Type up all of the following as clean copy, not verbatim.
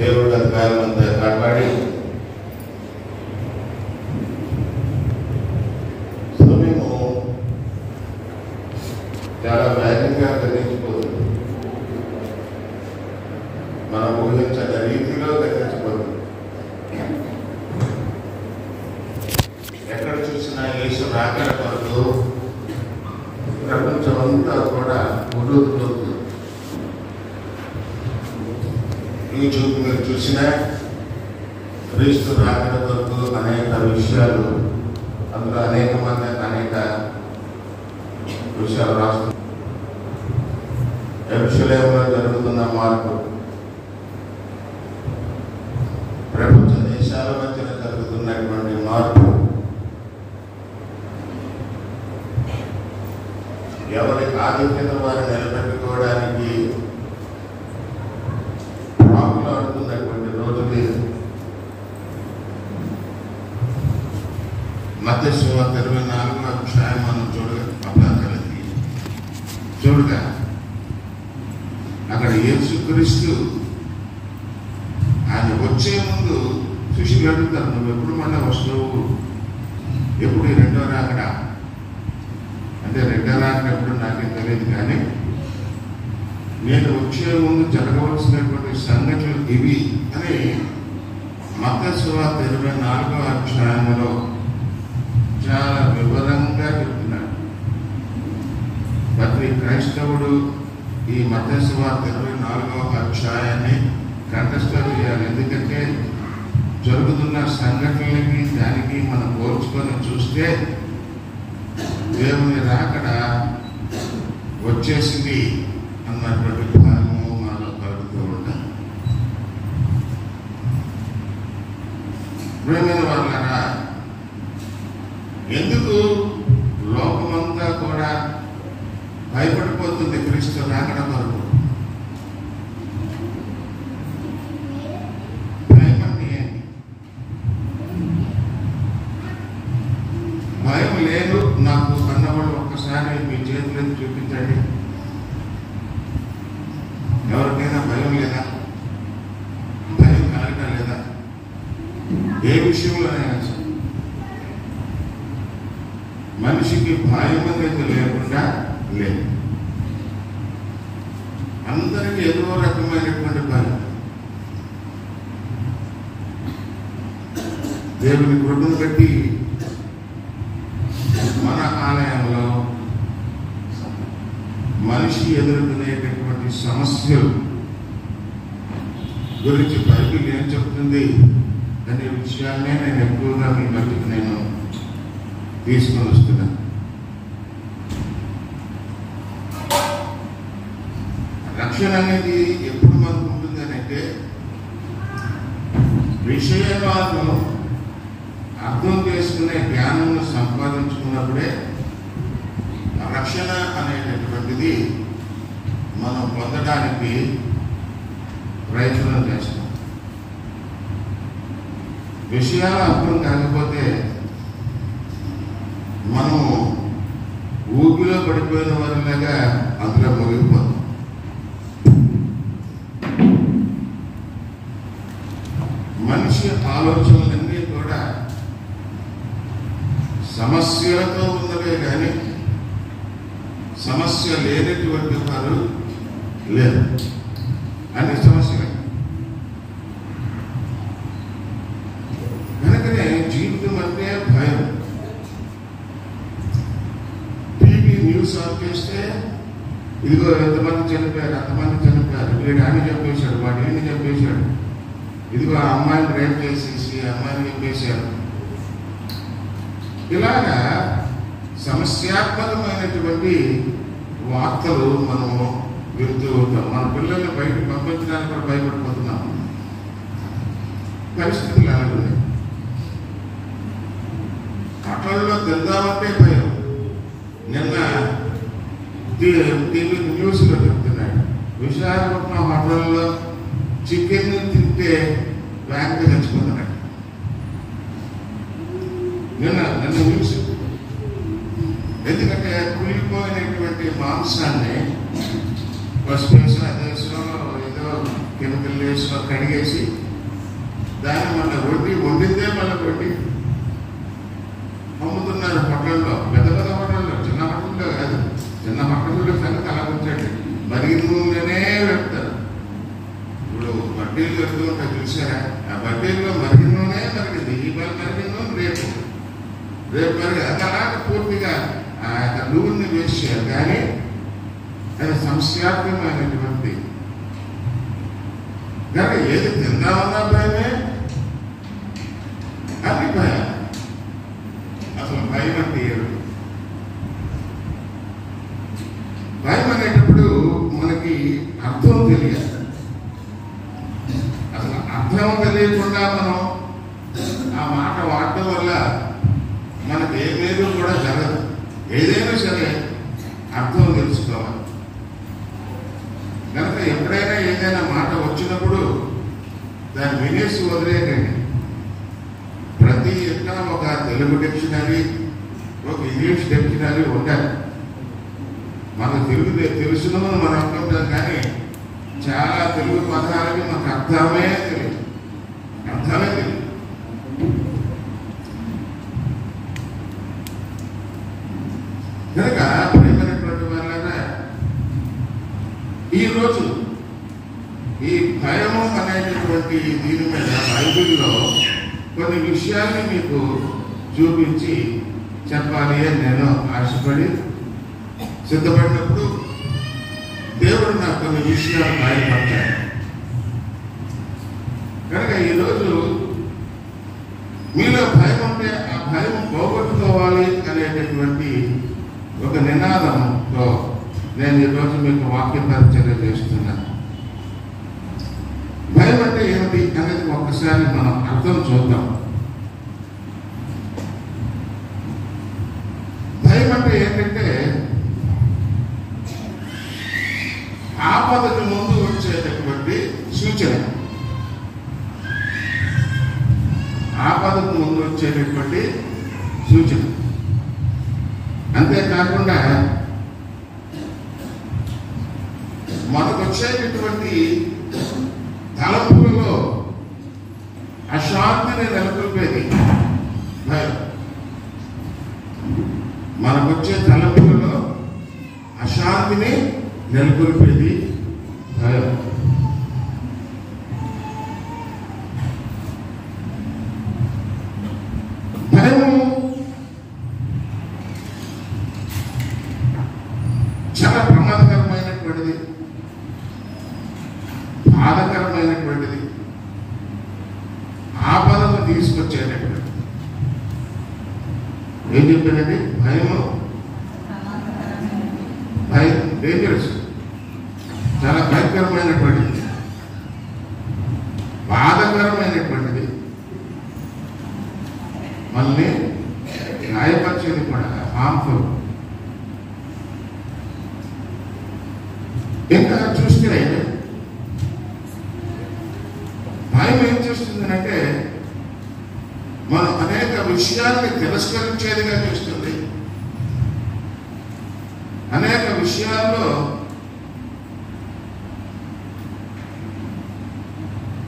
దేవుడు అధికారం అంతా కాపాడి సమయము చాలా వేగంగా గతించిపోతుంది. మనం ఊహించిన రీతిలో గతించిపోతుంది. ఎక్కడ చూసినా యేసు రాకడ కొరకు ప్రపంచం అంతా కూడా ఉడుకుతుంది. యూట్యూబ్ మీరు చూసినా క్రీస్తు రాకడ కొరకు అనేక విషయాలు, అందులో అనేక మంది అనేక విషయాలు రాస్తున్నారు. యెరూషలేములో జరుగుతున్న మార్పు, ప్రపంచ దేశాల మధ్యన జరుగుతున్నటువంటి మార్పు, ఎవరి ఆధిక్యత వారు నిలబెట్టుకోవడానికి ప్రాకులాడుతున్నటువంటి రోజు లేదు. మత్తయి సువార్త 24వ అధ్యాయం మనం చూడగా అక్కడ యేసుక్రీస్తు ఆయన వచ్చే ముందు శిష్యులు అడుగుతారు, నువ్వు ఎప్పుడు మళ్ళీ వస్తావు, ఎప్పుడు ఈ రెండో రాకడ అంటే రెండో రాకడ ఎప్పుడు నాకేం తెలియదు, కానీ నేను వచ్చే ముందు జరగవలసినటువంటి సంఘటనలు ఇవి అని మత్తయి సువార్త 24వ అధ్యాయంలో చాలా వివరంగా చెప్తున్నాడు. ప్రతి క్రైస్తవుడు ఈ మత్తయి సువార్త 24వ అధ్యాయాన్ని కంఠస్థ చేయాలి. ఎందుకంటే జరుగుతున్న సంఘటనలకి దానికి మనం పోల్చుకొని చూస్తే దేవుని రాకడ వచ్చేసింది అన్నటువంటి భావము మనలో కలుగుతూ ఉంటాం. ప్రియమైన వాళ్ళరా, ఎందుకు లోకమంతా కూడా భయపడిపోతుంది క్రీస్తు రాకడ కొరకు? భయపడి ఏంటి? భయం లేదు నాకు అన్నవాళ్ళు ఒక్కసారి మీ చేతులెత్తి చూపించండి. ఎవరికైనా భయం లేదా? భయం కలగటం లేదా? ఏ విషయంలోనైనా మనిషికి భయం అనేది లేకుండా లేదు. అందరికీ ఏదో రకమైనటువంటి భయం. దేవుని కృపను బట్టి మన ఆలయంలో మనిషి ఎదుర్కొనేటటువంటి సమస్యలు గురించి బైబిల్ ఏం చెప్తుంది అనే విషయాన్నే నేను ఎక్కువగా మీ మధ్యకు నేను తీసుకొని వస్తున్నాను. రక్షణ అనేది ఎప్పుడు మనకు ఉంటుంది అని అంటే, విషయాలను అర్థం చేసుకునే జ్ఞానాన్ని సంపాదించుకున్నప్పుడే రక్షణ అనేటటువంటిది మనం పొందడానికి ప్రయత్నం చేస్తాం. విషయాలు అర్థం కాకపోతే మనం ఊపిలో పడిపోయిన వారిలాగా అందులో మునిగిపోతాం. మనిషి ఆలోచనలన్నీ కూడా సమస్యలతో ఉన్నవే కానీ సమస్య లేనటువంటి వారు లేరు. అన్ని సమస్యలే. కనుకనే జీవితం అంటే భయం. టీవీ న్యూస్ ఆఫ్ చేస్తే ఇదిగో ఎంతమంది చనిపోయారు, అంతమంది చనిపోయారు, వీడు అని చెప్పేశాడు, వాడు ఏమి చెప్పేశాడు, ఇదిగో ఆ అమ్మాయిని రేప్ చేసేసి అమ్మాయిని చెప్పేశారు. ఇలాగా సమస్యాత్మకమైనటువంటి వార్తలు మనము వింటూ ఉంటాం. మన పిల్లల్ని బయటకు పంపించడానికి కూడా భయపడిపోతున్నాం. పరిస్థితులు అలాగే. హోటల్లో తిందామంటే భయం. నిన్న టీవీ న్యూస్లో చెప్తున్నాడు, విశాఖపట్నం హోటల్లో చికెన్ తింటే బ్యాంకు తెచ్చుకుంటున్నాడు. నిన్న న్యూస్. ఎందుకంటే కుళ్ళిపోయినటువంటి మాంసాన్ని పసుపు దేశంలో ఏదో కెమికల్ ప్లేస్లో కడిగేసి దాన్ని మళ్ళీ వండిందే మళ్ళీ వండి అమ్ముతున్నారు హోటల్లో, పెద్ద పెద్ద హోటల్లో, చిన్న హోటల్లో కాదు. చిన్న హోటల్లో సంగతి అలా ఉంచండి, మరిగిన నూనెనే పెడతారు. ఇప్పుడు బడ్డీలు పెడుతూ ఉంటాయి చూసారా, ఆ బడ్డీల్లో మరిగిన నూనె మరిగింది, ఈ మరిగిన నూనె రేపు మరిగి అది అలాగే పూర్తిగా ఆ యొక్క నూనెని వేసారు. కానీ అది సంస్యాత్మకమైనటువంటి కానీ ఏది తిందామన్నా భయమే, అది భయం. అసలు భయం అంటే ఏమిటి? భయం అనేటప్పుడు మనకి అర్థం తెలియాలి. అసలు అర్థం తెలియకుండా మనం ఆ మాట వాడటం వల్ల మనకు ఏమేదో కూడా జరగదు. ఏదైనా సరే అర్థం తెలుసుకోవాలి. కనుక ఎప్పుడైనా ఏదైనా మాట వచ్చినప్పుడు దాన్ని వినేసి వదిలేయండి. ప్రతి ఇంట్లో ఒక తెలుగు డిక్షనరీ, ఒక ఇంగ్లీష్ డిక్షనరీ ఉండాలి. మనకు తెలుసును మనం అనుకుంటాం, కానీ చాలా తెలుగు పదాలకి మనకు అర్థమే తెలియదు. కనుక ప్రేమైనటువంటి వాళ్ళగా ఈరోజు ఈ భయము అనేటటువంటి దీని మీద బైబిల్లో కొన్ని విషయాల్ని మీకు చూపించి చెప్పాలి అని నేను ఆశపడి సిద్ధపడినప్పుడు దేవుడు నాకు కొన్ని విషయాలు బయలుపడతాడు. కనుక ఈరోజు మీలో భయం ఉంటే ఆ భయం పోగొట్టుకోవాలి అనేటటువంటి ఒక నినాదంతో నేను ఈరోజు మీకు వాక్య పరిచర్య చేస్తున్నాను. భయం అంటే ఏమిటి అనేది ఒక్కసారి మనం అర్థం చూద్దాం. భయం అంటే ఏంటంటే ఆపదకు ముందు వచ్చేటటువంటి సూచన. ఆపదకు ముందు వచ్చేటటువంటి సూచన. అంతేకాకుండా మనకు వచ్చేటటువంటి తలంపులలో అశాంతిని నెలకొల్పేది భయం. మనకొచ్చే తలంపులలో అశాంతిని నెలకొల్పేది భయం. భయము చాలా ప్రమాదకరమైనటువంటిది, బాధకరమైనటువంటిది, ఆపదను తీసుకొచ్చేటటువంటిది. ఏం చెప్పానండి? భయము డేంజరస్, చాలా భయంకరమైనటువంటిది, బాధకరమైనటువంటిది, మళ్ళీ గాయపరిచేది కూడా, హార్మ్ఫుల్. ఇంకా చూస్తే భయం ఏం చేస్తుందంటే మనం అనేక విషయాల్ని తిరస్కరించేదిగా చేస్తుంది. అనేక విషయాల్లో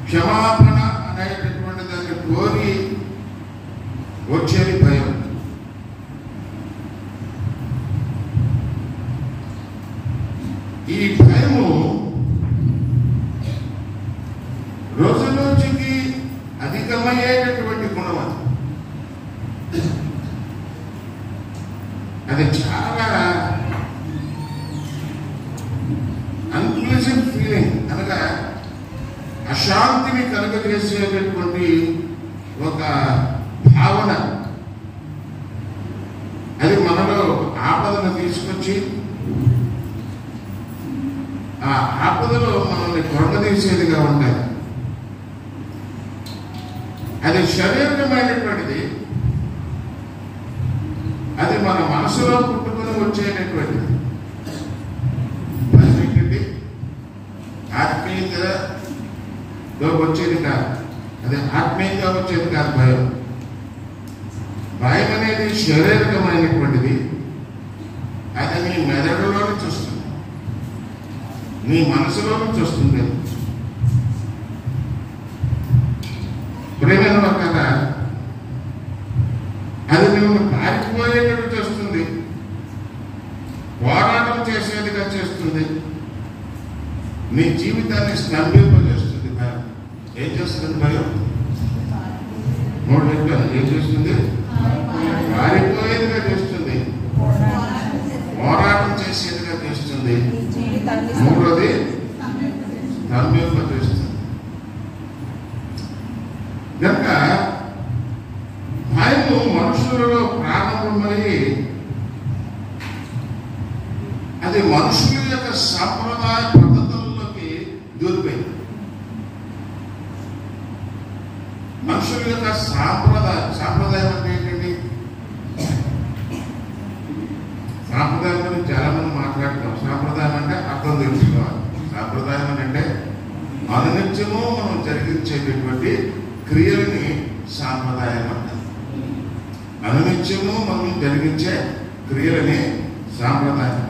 క్షమాపణ అనేటటువంటి దాన్ని కోరి వచ్చేది భయం. ఈ భయము రోజు రోజుకి అధికమయ్యేటటువంటి గుణం అది. అది చాలా అన్ప్లెజెంట్ ఫీలింగ్, అనగా అశాంతిని కలుగజేసేటటువంటి ఒక భావన. అది మనలో ఆపదను తీసుకొచ్చి ఆ ఆపదలో మనల్ని కృంగదీసేదిగా ఉండాలి. అది శరీరమైనటువంటిది, అది మన మనసులో పుట్టుకుని వచ్చేటటువంటిది. భయం ఏంటండి? ఆత్మీయతలో వచ్చేది కాదు, అది ఆత్మీయంగా వచ్చేది కాదు. భయం అనేది శారీరకమైనటువంటిది. అది నీ మెదడులో నుంచి వస్తుంది, నీ మనసులో నుంచి వస్తుంది. జీవితాన్ని స్తంభింపజేస్తుంది భయం. ఏం చేస్తుంది భయం? 3 చెప్పాను. ఏం చేస్తుంది? పారిపోయేదిగా చేస్తుంది, పోరాటం చేసేదిగా చేస్తుంది, 3వది స్తంభింపజేస్తుంది. కనుక భయము మనుషులలో ప్రారంభమై అది మనుషుల యొక్క సాంప్రదాయ పద్ధతుల్లోకి దూరిపోయింది. మనుషుల యొక్క సాంప్రదాయం అంటే ఏంటండి? సాంప్రదాయం గురించి చాలా మంది మాట్లాడతాం. సాంప్రదాయం అంటే అర్థం తెలుసుకోవాలి. సాంప్రదాయం అంటే అనునిత్యము మనం జరిగించేటటువంటి క్రియలని సాంప్రదాయం అంటారు. అనునిత్యము మనం జరిగించే క్రియలని సాంప్రదాయం.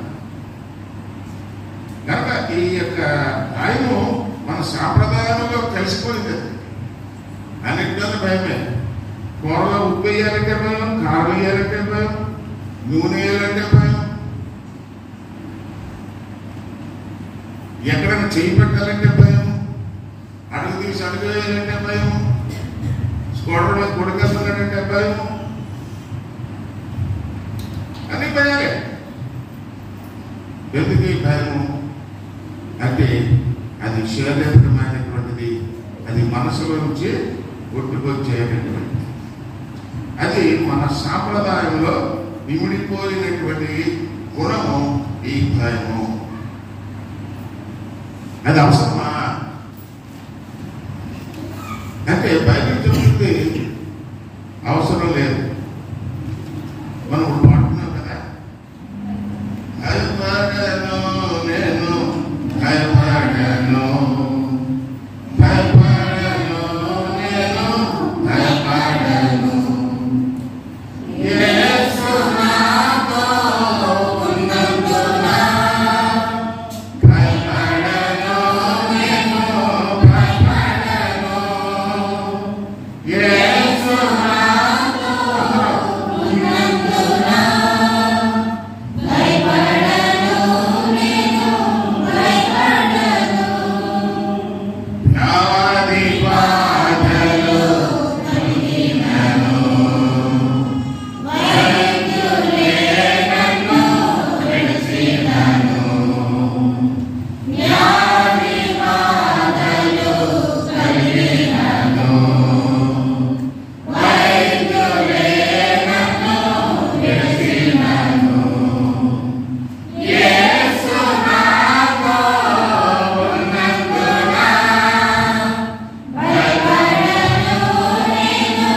కనుక ఈ యొక్క భయము మన సాంప్రదాయంలో కలిసిపోయింది. అన్నింటిలో భయమే. కూరలో ఉప్పు వేయాలంటే భయం, కారం వేయాలంటే భయం, నూనె వేయాలంటే భయం, ఎక్కడైనా చేయి పెట్టాలంటే భయం, అడుగు తీసి అడుగు వేయాలంటే భయం, స్కూటర్ మీద కొడుకెళ్తున్నాడంటే భయం. అన్ని భయాలే. ఎందుకు ఈ భయము అంటే అది శారీరకమైనటువంటిది, అది మనసులో నుంచి కొట్టుకొచ్చేటటువంటిది. అది మన సాంప్రదాయంలో ఇమిడిపోయినటువంటి గుణము ఈ భయము. అది అవసరమా అంటే బైబిల్ చెప్తుంది అవసరం లేదు. మనం పాడుతున్నాం కదా, భయపడను నేను భయపడను, భయపడను నేను భయపడను, యేసు నాతో ఉన్నందున భయపడను నేను భయపడను, యేసు నాతో ఉన్నందున భయపడను నేను భయపడను, వ్యాధి బాధలు తొలగినను, వైద్యులే నన్ను విడిచినను, వ్యాధి బాధలు తొలగినను, వైద్యులే నన్ను విడిచినను, యేసు నాతో ఉన్నందున భయపడను నేను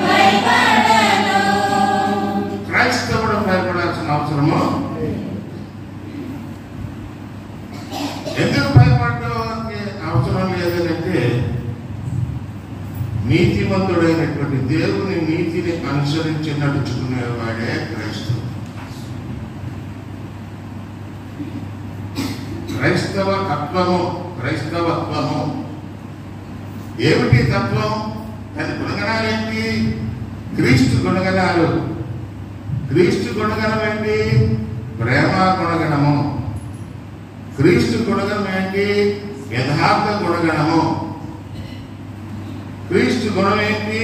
భయపడను. క్రైస్తవుడు భయపడాల్సిన అవసరము ఎందుకు భయపడడానికి అవసరం లేదంటే, నీతిమంతుడైనటువంటి దేవుని నీతిని అనుసరించి నడుచుకునేవాడే క్రైస్తవుడు. క్రైస్తవత్వము ఏమిటి తత్వం? దాని గుణగణాలు ఏంటి? క్రీస్తు గుణగణాలు. క్రీస్తు గుణగణం ఏంటి? ప్రేమ గుణగణము. క్రీస్తు గుణగణం ఏంటి? యథార్థ గుణగణము. క్రీస్తు గుణం ఏంటి?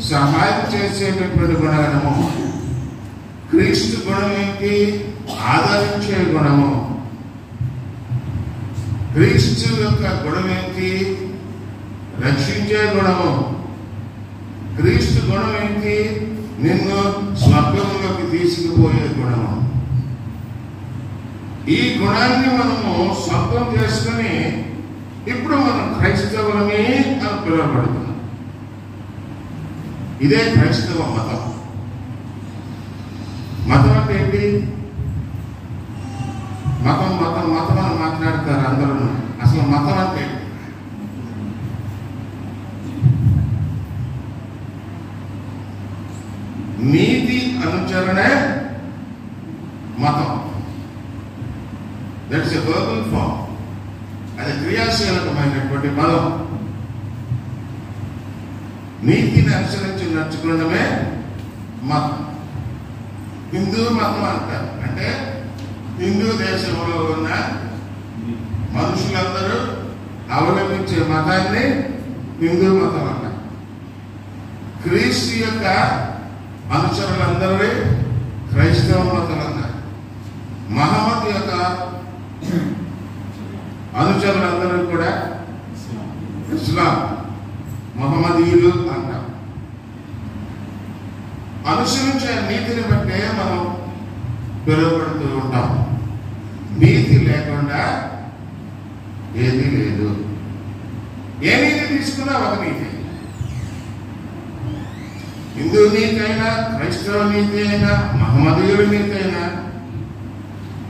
సహాయం చేసేటటువంటి గుణగణము. క్రీస్తు గుణం ఏంటి? ఆదరించే గుణము. క్రీస్తు యొక్క గుణం ఏంటి? రక్షించే గుణము. క్రీస్తు గుణం ఏంటి? నిన్ను స్వర్గంలోకి తీసుకుపోయే గుణము. ఈ గుణాన్ని మనము సొంతం చేసుకుని ఇప్పుడు మనం క్రైస్తవులమే అని పిలువబడుతున్నాం. ఇదే క్రైస్తవ మతం. మతం అంటే ఏంటి? మతం మతం మతం అని మాట్లాడతారు అందరూ. అసలు మతం అంటే నీతి అనుచరణే మతం. That's a verbal form. అది క్రియాశీలకమైనటువంటి పదం. నీతిని అనుసరించి నడుచుకోవడమే మతం. హిందూ మతం అంటారు. అంటే హిందూ దేశంలో ఉన్న మనుషులందరూ అవలంబించే మతాన్ని హిందూ మతం అన్నారు. క్రీస్తు యొక్క అనుచరులందరూ క్రైస్తవ మతం అన్నారు. మహమ్మద్ యొక్క అనుచరులందరూ కూడా ఇస్లాం, మహమ్మదీయులు అంటారు. అనుసరించే నీతిని బట్టే మనం పిలువబడుతూ ఉంటాం. నీతి లేకుండా ఏదీ లేదు. ఏ నీతి తీసుకున్నా ఒక నీతి. హిందూ నీతి అయినా, క్రైస్తవ నీతి అయినా, మహమ్మదీయుల నీతి అయినా,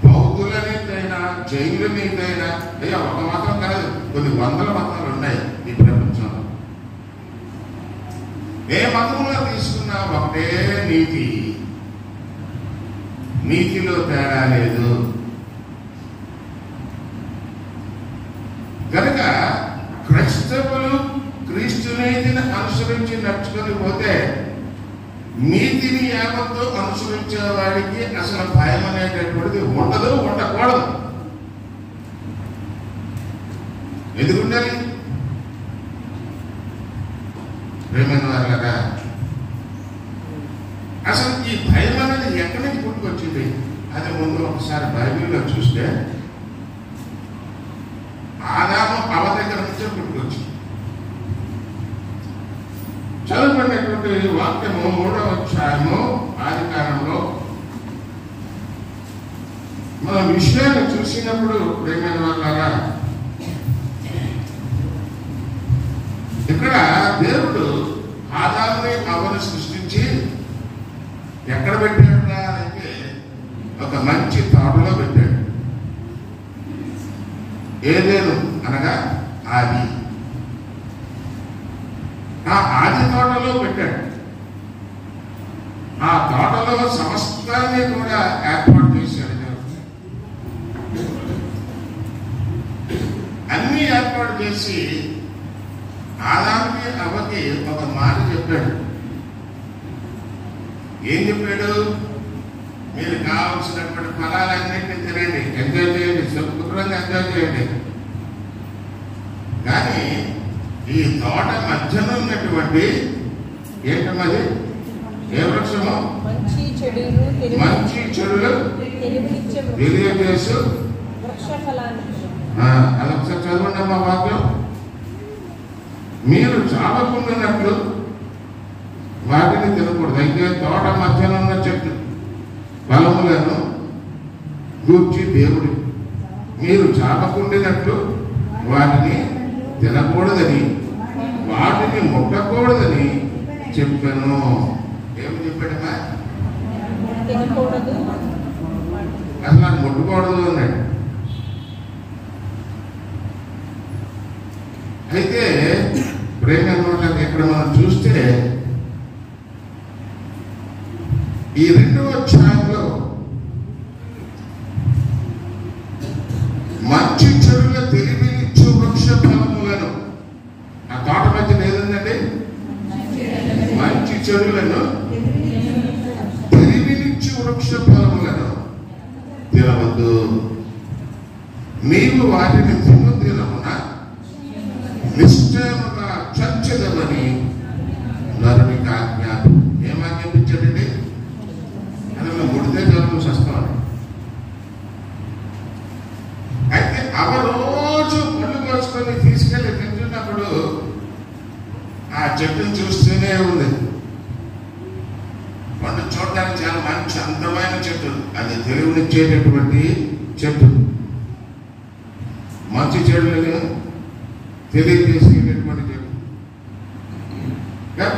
బౌద్ధుల నీతి అయినా, జైనుల నీతి అయినా, అయ్యా ఒక మతం కాదు, కొన్ని వందల మతాలు ఉన్నాయి ఈ ప్రపంచంలో. ఏ మతంలో తీసుకున్నా ఒకటే నీతి. నీతిలో తేడా లేదు. కనుక క్రైస్తవులు క్రీస్తు నీతిని అనుసరించి నడుచుకొని పోతే నీతిని యావత్తు అనుసరించే వాడికి అసలు భయం అనేటటువంటిది ఉండదు, ఉండకూడదు. ఎందుకుండాలి? ప్రేమైన వారులారా, అసలు ఈ భయం అనేది ఎక్కడి నుంచి పుట్టుకొచ్చింది? అది ముందు ఒకసారి బైబిల్లో చూస్తే ఆదాము అవ దగ్గర నుంచే పుట్టుకొచ్చింది. చదువుకున్నటువంటి వాక్యము 3వ అధ్యాయము ఆదికాండంలో మనం విషయాన్ని చూసినప్పుడు ప్రేమైన వారులారా, ఇక్కడ దేవుడు ఆదాముని అవ్వను సృష్టించి ఎక్కడ పెట్టాడు అంటే ఒక మంచి తోటలో పెట్టాడు. ఏదేను అనగా ఆది. ఆ ఆది తోటలో పెట్టాడు. ఆ తోటలో సమస్తాన్ని కూడా ఏర్పాటు చేశాడు. అన్ని ఏర్పాటు చేసి ఆదాముకి అవ్వకి ఒక మాట చెప్పాడు. ఏం చెప్పాడు? మీరు కావాల్సినటువంటి ఫలాలన్నింటినీ తినండి, ఎంజాయ్ చేయండి, శుభ్రంగా ఎంజాయ్ చేయండి. కానీ ఈ తోట మధ్యన ఉన్నటువంటి ఏంటన్నది ఏ వృక్షము? మంచి చెడులు తెలియజేసు. అదొకసారి చదవండి అమ్మా వాక్యం. మీరు చావకుండానట్లు వాటిని తినకూడదు. అయితే తోట మధ్యలో ఉన్న చెట్టు ఫలములను గూర్చి దేవుడు మీరు చావకుండినట్లు వాటిని తినకూడదని, వాటిని ముట్టకూడదని చెప్పాను. ఏమి చెప్పాడమ్మా? అసలు నాకు ముట్టకూడదు అన్నాడు. అయితే ప్రేమ ఇక్కడ మనం చూస్తే ఈ 2వ అధ్యాయంలో మంచి చెడుల తెలివినిచ్చు వృక్ష ఫలములను, ఆ తోట మధ్య ఏదండి? మంచి చెడులను తెలివినిచ్చు వృక్ష ఫలములను తినవద్దు. నీవు వాటిని దినమున నిశ్చయముగా చచ్చదమని నరునికి ఆజ్ఞాపం. ఏం ఆజ్ఞాపించాడండి? అందులో ముడితే జరుగుతూ వస్తామని. అయితే అవ రోజు పళ్ళు కోసుకొని తీసుకెళ్లి తింటున్నప్పుడు ఆ చెట్టును చూస్తూనే ఉంది. పండు చూడడానికి చాలా మంచి అందమైన చెట్టు, అది తెలివినిచ్చేటటువంటి చెట్టు, మంచి చెడులను తెలియజేసేటటువంటి చెట్టు.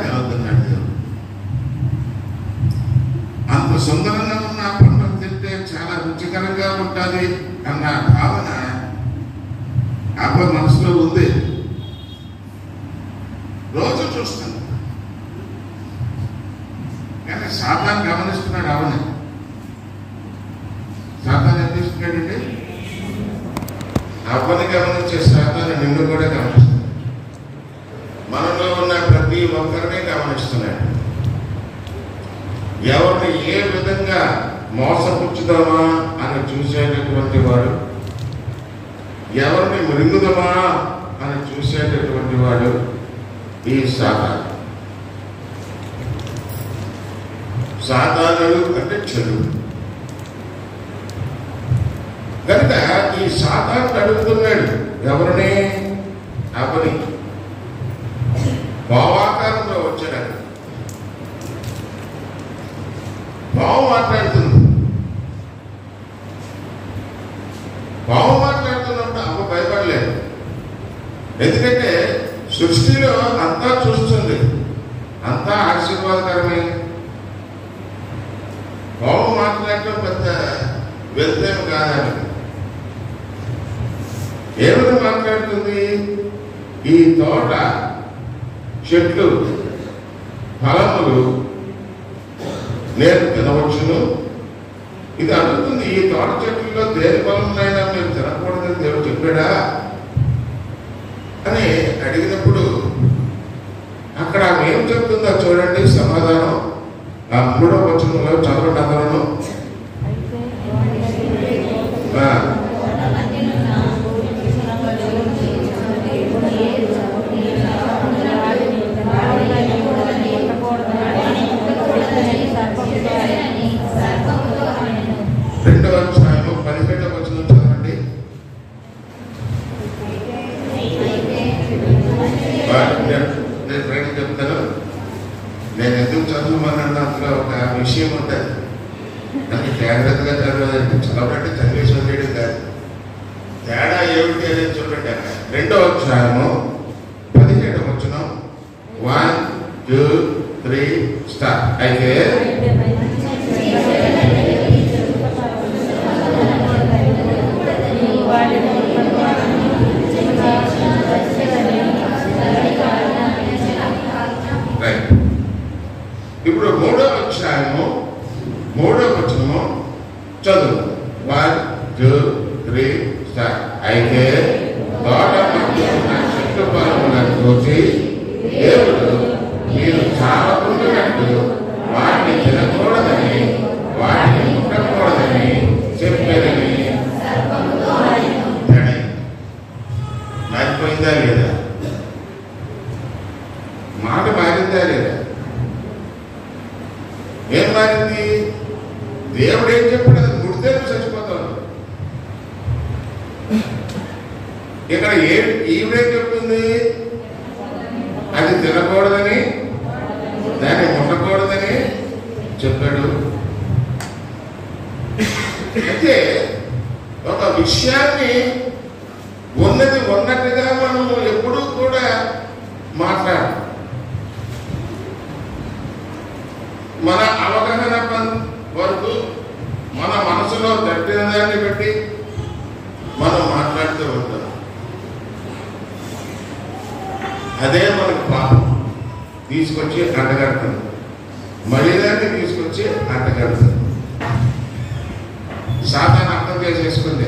తినొద్దన్నాడు దేవుడు. అంత సుందరంగా ఉన్న పండు తింటే చాలా రుచికరంగా ఉంటుంది అన్న భావన అబ్బ మనసులో ఉంది. రోజు చూస్తాను. కానీ సాతాను గమనిస్తున్నాడు. అవని సాతాను ఏం చేస్తున్నాడండి? అవ్వని గమనించే సాతాను నిన్ను కూడా గమనిస్తున్నాడు. మనలో ఉన్న ప్రతి ఒక్కరిని గమనిస్తున్నాడు. ఎవరిని ఏ విధంగా మోసపుచ్చుదామా అని చూసేటటువంటి వాడు, ఎవరిని మృంగుదమా అని చూసేటటువంటి వాడు ఈ సాతాను. సాతానుడు అంటే చెడు. కనుక ఈ సాతాను అడుగుతున్నాడు ఎవరిని? అవని భావాకారంలో వచ్చాడు. భావం మాట్లాడుతుంది. భావం మాట్లాడుతున్నప్పుడు అమ్మ భయపడలేదు. ఎందుకంటే సృష్టిలో అంతా చూస్తుంది, అంతా ఆశీర్వాదకరమే. భావం మాట్లాడటం పెద్ద వెళ్తేం కాదని. ఏమని మాట్లాడుతుంది? ఈ తోట చెట్లు ఫలములు నేను తినవచ్చును. ఇది అడుగుతుంది, ఈ తోట చెట్లలో దేని ఫలములైనా మీరు తినకూడదని దేవుడు చెప్పాడా అని అడిగినప్పుడు అక్కడ ఆమె ఏం చెప్తుందో చూడండి సమాధానం. ఆ 3వ వచనంలో చదవండి అందరూ. రెండవ అధ్యాయము 17వ వచనం చదవండి. నేను బయట చెప్తాను. నేను ఎందుకు చదువుమన్నా అందులో ఒక విషయం ఉంటుంది. నాకు జాగ్రత్తగా చదవాలంటే చదవడంటే చదివేసి వదిలేయడం కాదు. తేడా ఏమిటి అనేది చూడండి. అక్కడ 2వ అధ్యాయము 17వ వచనం. 1, 2, 3 స్టార్ట్. అయితే ఇప్పుడు 3వ అధ్యాయము 3వ వచనము చదువు. 1, 2, 3 స్టార్ట్. అయితే తోట చెట్టు ఫలములను చూసి దేవుడు మీరు చావకుండానట్టు వాటిని తినకూడదని వాటిని ముట్టకూడదని చెప్పారని. మారిపోయిందా లేదా? మాట మారిందా లేదా? ఏం మారింది? దేవుడు ఏం చెప్పాడు? అది ముడితే చచ్చిపోతాడు. ఇక్కడ ఈవిడేం చెప్తుంది? అది తినకూడదని దాన్ని ముట్టకూడదని చెప్పాడు. అయితే ఒక విషయాన్ని ఉన్నది ఉన్నట్టుగా మనం ఎప్పుడూ కూడా మాట్లాడాలి. మన అవగాహన వరకు మన మనసులో తట్టిన దాన్ని బట్టి మనం మాట్లాడుతూ ఉంటాం. అదే మనకు పాపం తీసుకొచ్చి అంటగడుతుంది. మళ్ళీ దాన్ని తీసుకొచ్చి అంటగడుతుంది. సాతాను అర్థం చేసేసుకుంది,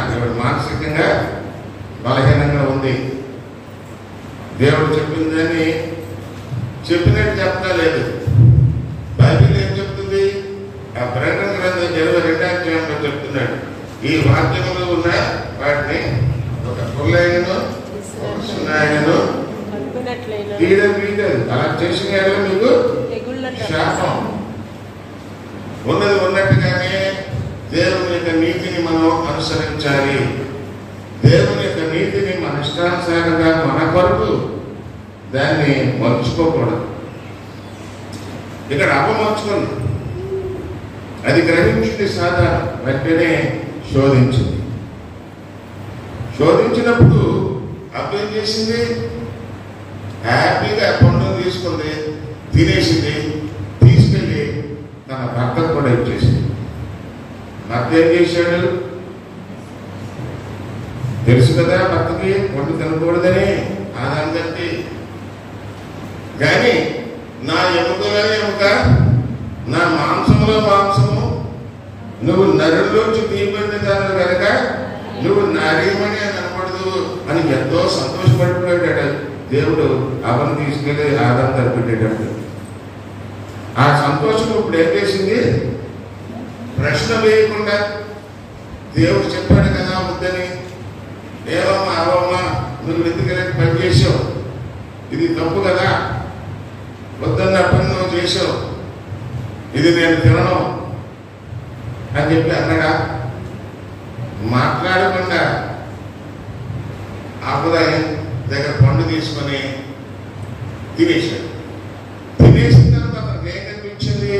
ఇప్పుడు మానసికంగా బలహీనంగా ఉంది. దేవుడు చెప్పిందని చెప్పినట్టు చెప్తా లేదు. బైబిల్ ఏం చెప్తుంది? ఆ ప్రకటన గ్రంథం 22వ అధ్యాయంలో చెప్తున్నాడు, ఈ వాక్యములు ఉన్న వాటిని ఒక పుల్లైనను ఒక సున్నాయనను తీయడం వీలేదు. అలా చేసిన మీకు శాపం. ఉన్నది ఉన్నట్టుగానే దేవుని యొక్క నీతిని మనం అనుసరించాలి. దేవుని యొక్క నీతిని మన ఇష్టానుసారంగా మన కొరకు దాన్ని మర్చుకోకూడదు. ఇక్కడ అపమర్చుకుంది. అది గ్రహించింది సాధారణ. వెంటనే శోధించింది. శోధించినప్పుడు అప్పుడు ఏం చేసింది? హ్యాపీగా పండుగ తీసుకుంది, తినేసింది, తీసుకెళ్ళి తన భర్తకు కూడా ఇచ్చేసింది. భర్త ఏం చేశాడు? తెలుసు కదా భర్తకి పండు తినకూడదని ఆదానికి. కానీ నా ఎముకలో ఎముక, నా మాంసంలో మాంసము, నువ్వు నరుల్లోంచి తీయబడిన దాని కనుక నువ్వు నారీమని అని అనకూడదు అని ఎంతో సంతోషపడిపోయాడు దేవుడు. అవన్నీ తీసుకెళ్ళి ఆదాం తప్పిపెట్టేటప్పుడు ఆ సంతోషం ఇప్పుడు ఏం చేసింది? ప్రశ్న వేయకుండా దేవుడు చెప్పాడు కదా వద్దని ఏమమ్మా అవమ్మా నువ్వు ఎందుకనే పని చేసావు, ఇది తప్పు కదా, వద్దన్న పని నువ్వు చేసావు, ఇది నేను తినను అని చెప్పి అన్నాడా? మాట్లాడకుండా ఆకుదాయం దగ్గర పండు తీసుకొని తినేశాడు. తినేసిన తర్వాత అతనికి ఏం కనిపించింది?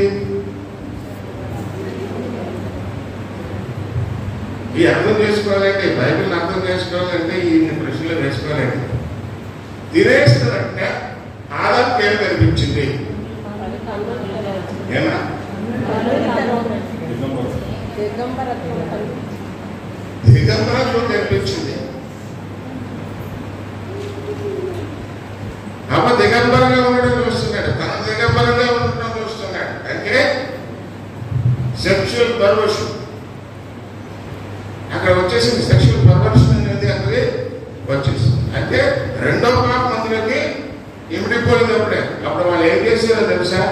ఈ అర్థం చేసుకోవాలంటే, బైబిల్ని అర్థం చేసుకోవాలంటే ఈ ప్రశ్నలు వేసుకోవాలంటే, తినేస్తున్నట్టే ఆదాంకి ఏం కనిపించింది? ఏనా దిగంబరత్వం కనిపించింది. అమ్మ దిగంబరంగా ఉండడం చూస్తున్నాడు, తన దిగంబరంగా ఉండడం చూస్తున్నాడు. అంటే సెక్షువల్ పర్వర్షన్ అక్కడ వచ్చేసింది. సెక్షువల్ పర్వర్షన్ అనేది అక్కడికి వచ్చేసింది. అంటే రెండో పాపం అందులోకి ఇమిడిపోయినప్పుడే. అప్పుడు వాళ్ళు ఏం చేశారో తెలుసా?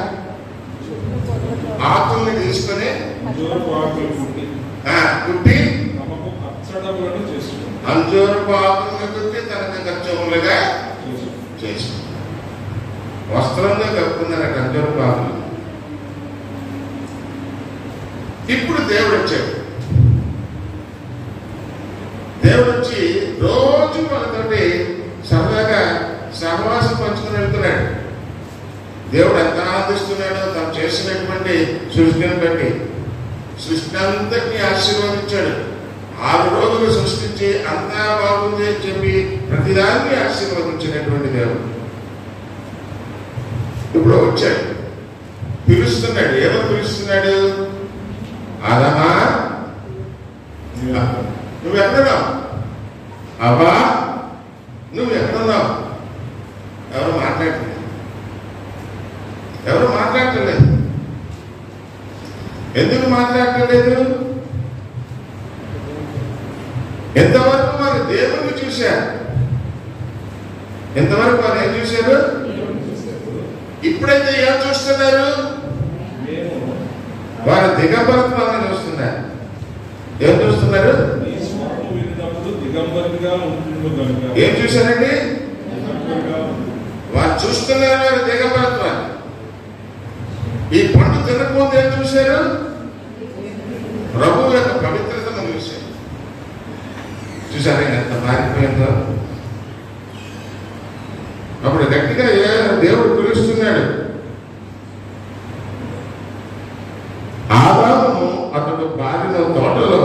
ఆకుల్ని తీసుకొని కుట్టి అంజూరపు ఆకుల్ని కుట్టి తనకు గచ్చములుగా చేసుకున్నారు. వస్త్రంగా కప్పుకున్నారట అంజూరపు ఆకులు. ఇప్పుడు దేవుడు వచ్చాడు. దేవుడు వచ్చి రోజు వాళ్ళతోటి సరదాగా సహవాసం పంచుకుని వెళ్తున్నాడు. దేవుడు ఎంత ఆనందిస్తున్నాడో తను చేసినటువంటి సృష్టిని బట్టి. సృష్టి అంతటినీ ఆశీర్వదించాడు. 6 రోజులు సృష్టించి అంతా బాగుంది అని చెప్పి ప్రతిదాన్ని ఆశీర్వదించినటువంటి దేవుడు ఇప్పుడు వచ్చాడు, పిలుస్తున్నాడు. ఏమో పిలుస్తున్నాడు? ఆదామా నువ్వు ఎక్కడున్నావు? అవ్వా నువ్వు ఎక్కడున్నావు? ఎవరు మాట్లాడలేదు. ఎవరు మాట్లాడలేదు. ఎందుకు మాట్లాడలేదు? ఎంతవరకు వారు దేవుణ్ణి చూశారు. ఎంతవరకు వారు ఏం చూశారు? ఇప్పుడైతే ఏం చూస్తున్నారు? వారు దిగంబరత్వాన్ని చూస్తున్నారు. ఏం చూస్తున్నారు? ఏం చూశారండి? వారు చూస్తున్నారు వారి దిగంబరత్వాన్ని. ఈ పండు తినకపోతే ఏం చూశారు? ప్రభువు యొక్క పవిత్రతను చూశారు. చూసారా ఎంత మారిపోయిందో? అప్పుడు గట్టిగా దేవుడు పిలుస్తున్నాడు. ఆదాము అతడు బారిన తోటలో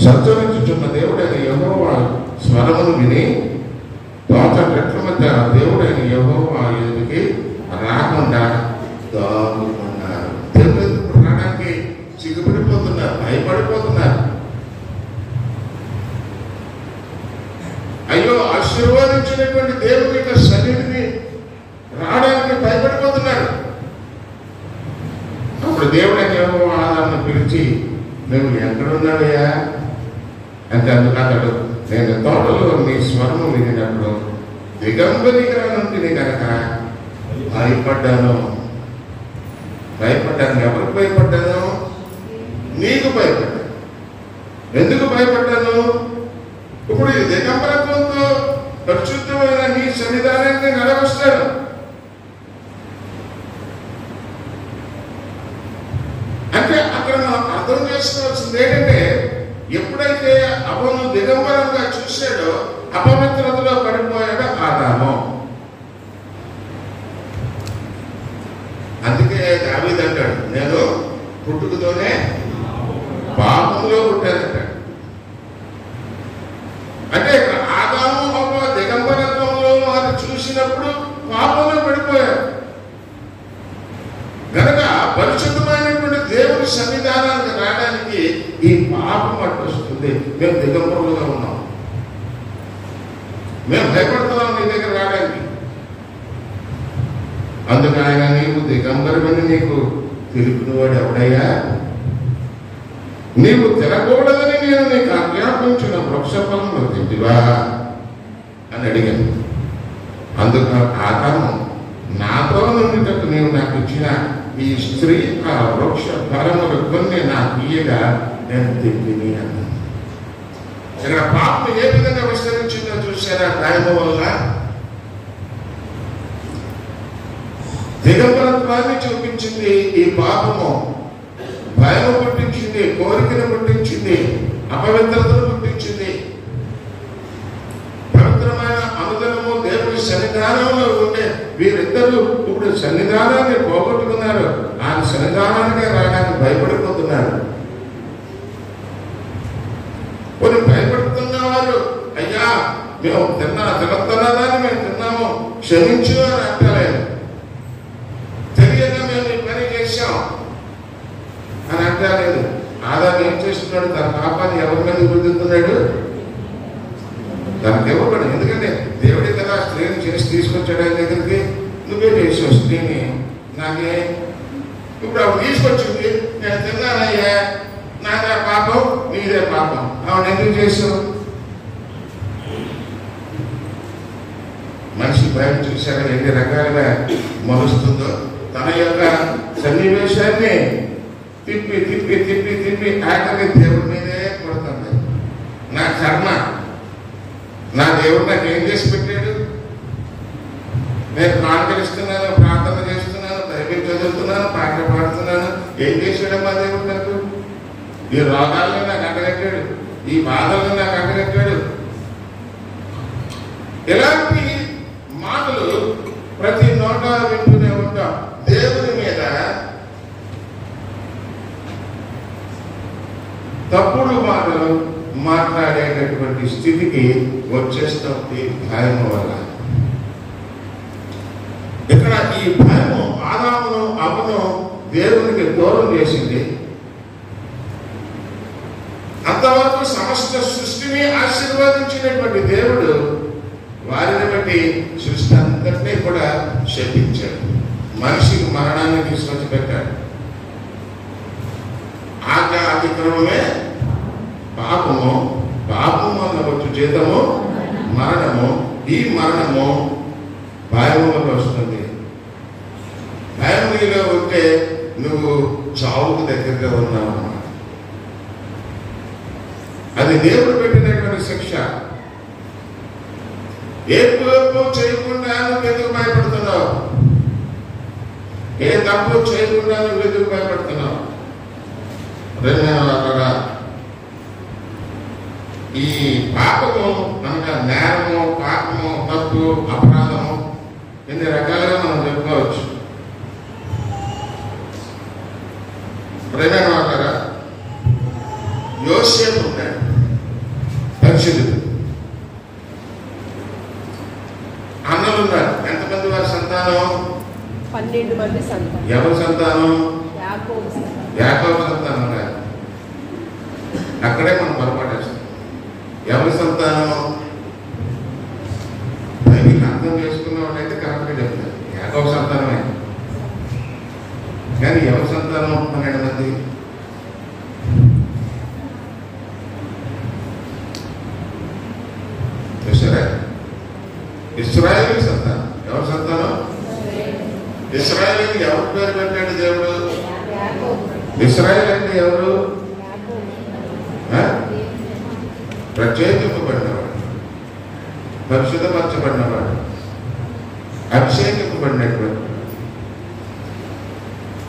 సంచరించుచున్న దేవుడైన యెహోవా స్వరమును విని తోట చెట్ల మధ్య దేవుడైన యెహోవా ఎదుటికి రాకుండా దాగుకున్నారు. దేవుడు ఎదురు రావడానికి సిగ్గుపడిపోతున్నారు, భయపడిపోతున్నారు. అయ్యో ఆశీర్వాదించినటువంటి దేవుడి యొక్క సన్నిధిని రావడానికి భయపడిపోతున్నారు. అప్పుడు దేవుడైన యెహోవా ఆదామును పిలిచి, నువ్వు ఎక్కడున్నావయ్యా అంటే అందుకు అతడు, నేను తోటలో నీ స్వరము వినినప్పుడు దిగంబరిగా నుండి కనుక భయపడ్డాను. ఎవరికి భయపడ్డాను? నీకు భయపడ్డాను. ఎందుకు భయపడ్డాను? ఇప్పుడు ఈ దిగంబరత్వంతో పరిశుద్ధమైన నీ సన్నిధానాన్ని నడవస్తాను. అంటే అక్కడ మనం అర్థం చేసుకోవాల్సింది ఏంటంటే, ఎప్పుడైతే అవను దిగంబరంగా చూశాడో అపవిత్రతలో పడిపోయాడో ఆదాము. అందుకే దావీదు అంటాడు, నేను పుట్టుకతోనే పాపంలో పుట్టానంటాడు. అంటే ఆదాము అవ్వ దిగంబరత్వంలో వారు చూసినప్పుడు పాపంలో పడిపోయారు కనుక పరిశుద్ధమైనటువంటి దేవుని సన్నిధానానికి రావడానికి ఈ పాపం అడ్డు వస్తుంది. మేము దిగంబరులుగా ఉన్నాం, మేము భయపడుతున్నాం నీ దగ్గర రావడానికి. అందుకు ఆయన, నీవు దిగంబరమని నీకు తెలిపినవాడు ఎవడయ్యా? నీవు తినకూడదని నేను నీకు ఆజ్ఞాపించిన వృక్షఫలము తింటివా అని అడిగాను. అందుకు ఆదాము, నాతో నుండిటకు నీవు నాకు ఇచ్చిన ఈ స్త్రీ ఆ వృక్ష ఫలములు కొన్ని నాకు ఇయ్యగా నేను తింటిని అన్నాను. ఇక్కడ పాపం ఏ విధంగా విస్తరించిందో చూసారా? భయము వల్ల దిగంబరత్వాన్ని చూపించింది. ఈ పాపము భయము పుట్టించింది, కోరికను పుట్టించింది, అపవిత్రతను పుట్టించింది. పవిత్రమైన అనుదినము దేవుడి సన్నిధానంలో ఉండే వీరిద్దరూ ఇప్పుడు సన్నిధానాన్ని పోగొట్టుకున్నారు. ఆయన సన్నిధానానికి రావడానికి భయపడిపోతున్నారు. కొన్ని భయపడుతున్న వారు, అయ్యా మేము తినొద్దన్నదాన్ని మేము తిన్నాము, క్షమించు అని అంటలేదు. తెలియక మేము ఈ పని చేశాం అని అంటలేదు. ఆదాం ఏం చేస్తున్నాడు? తన పాపాన్ని ఎవరి మీద గుర్తిస్తున్నాడు? తనకు ఇవ్వబడి. ఎందుకంటే దేవుడి కదా స్త్రీని చేసి తీసుకొచ్చాడు ఆయన దగ్గరికి. నువ్వే చేసావు స్త్రీని, నాకే ఇప్పుడు ఆవిడ తీసుకొచ్చింది, నేను తిన్నానయ్యా, నాదే పాపం నీదే పాపం, ఆవిడ ఎందుకు చేసావు? మనిషి భయం చూశాక ఎన్ని రకాలుగా మరుస్తుందో. తన యొక్క సన్నివేశాన్ని తిప్పి తిప్పి తిప్పి తిప్పి ఆఖరి దేవుడి మీదే కొడుతుంది. నా కర్మ, నా దేవుడు నాకు ఏం చేసి పెట్టాడు? నేను ప్రార్థనిస్తున్నాను, ప్రార్థన చేస్తున్నాను, బైబిల్ చదువుతున్నాను, పాటలు పాడుతున్నాను. ఏం చేశాడు మా దేవుడు నాకు? ఈ రోగాలను నాకు అంటగట్టాడు, ఈ బాధలను నాకు అంటగట్టాడు. ఇలాంటి మాటలు ప్రతి నోట వింటూనే ఉంటాం. దేవుని మీద తప్పుడు మాటలు మాట్లాడేటటువంటి స్థితికి వచ్చేస్తుంది భయము వల్ల. ఇక్కడ ఈ భయము ఆదామును అవ్వను దేవునికి దూరం చేసింది. అంతవరకు సమస్త సృష్టిని ఆశీర్వదించినటువంటి దేవుడు వారిని బట్టి సృష్టి అంతటినీ కూడా శపించాడు. మనిషికి మరణాన్ని తీసుకొచ్చి పెట్టాడు. ఆజ్ఞ అతిక్రమమే పాపము, పాపము అన్న వచ్చు జీతము మరణము. ఈ మరణము భయము వల్ల వస్తుంది. భయం నీలో ఉంటే నువ్వు చావుకు దగ్గరగా ఉన్నావు అన్నమాట. అది దేవుడు పెట్టినటువంటి శిక్ష. ఏ తప్పు చేయకుండా నువ్వు ఎందుకు భయపడుతున్నావు? ఏ తప్పు చేయకుండా నువ్వు ఎందుకు భయపడుతున్నావు? ఈ పాపము అనగా నేరము, పాపము, తప్పు, అపరాధము ఎన్ని రకాలుగా మనం చెప్పుకోవచ్చు. ప్రేమగా యోసేపు ఉన్నాడు, పరిశుద్ధుడు. అన్నలు ఉన్నారు. ఎంతమంది వారి సంతానం? 12 మంది సంతానం. ఎవరి సంతానం? యాకోబు సంతానం కాదు. అక్కడే మనం పొరపాటేస్తాం. ఎవరి సంతానం? బైబిల్ అర్థం చేసుకున్న వాళ్ళైతే కరెక్ట్గా చెప్తారు యాకోబు సంతానమే. కానీ ఎవరి సంతానం? 12 మంది. ఇశ్రాయేలు సంతానం. ఎవరి సంతానం? ఇశ్రాయేలుకి ఎవరి పేరు పెట్టాడు దేవుడు? ఇశ్రాయేలు అంటే ఎవరు? ప్రత్యేకింపబడినవాడు, పరిశుద్ధపరచబడినవాడు, అభిషేకింపబడినటువంటి.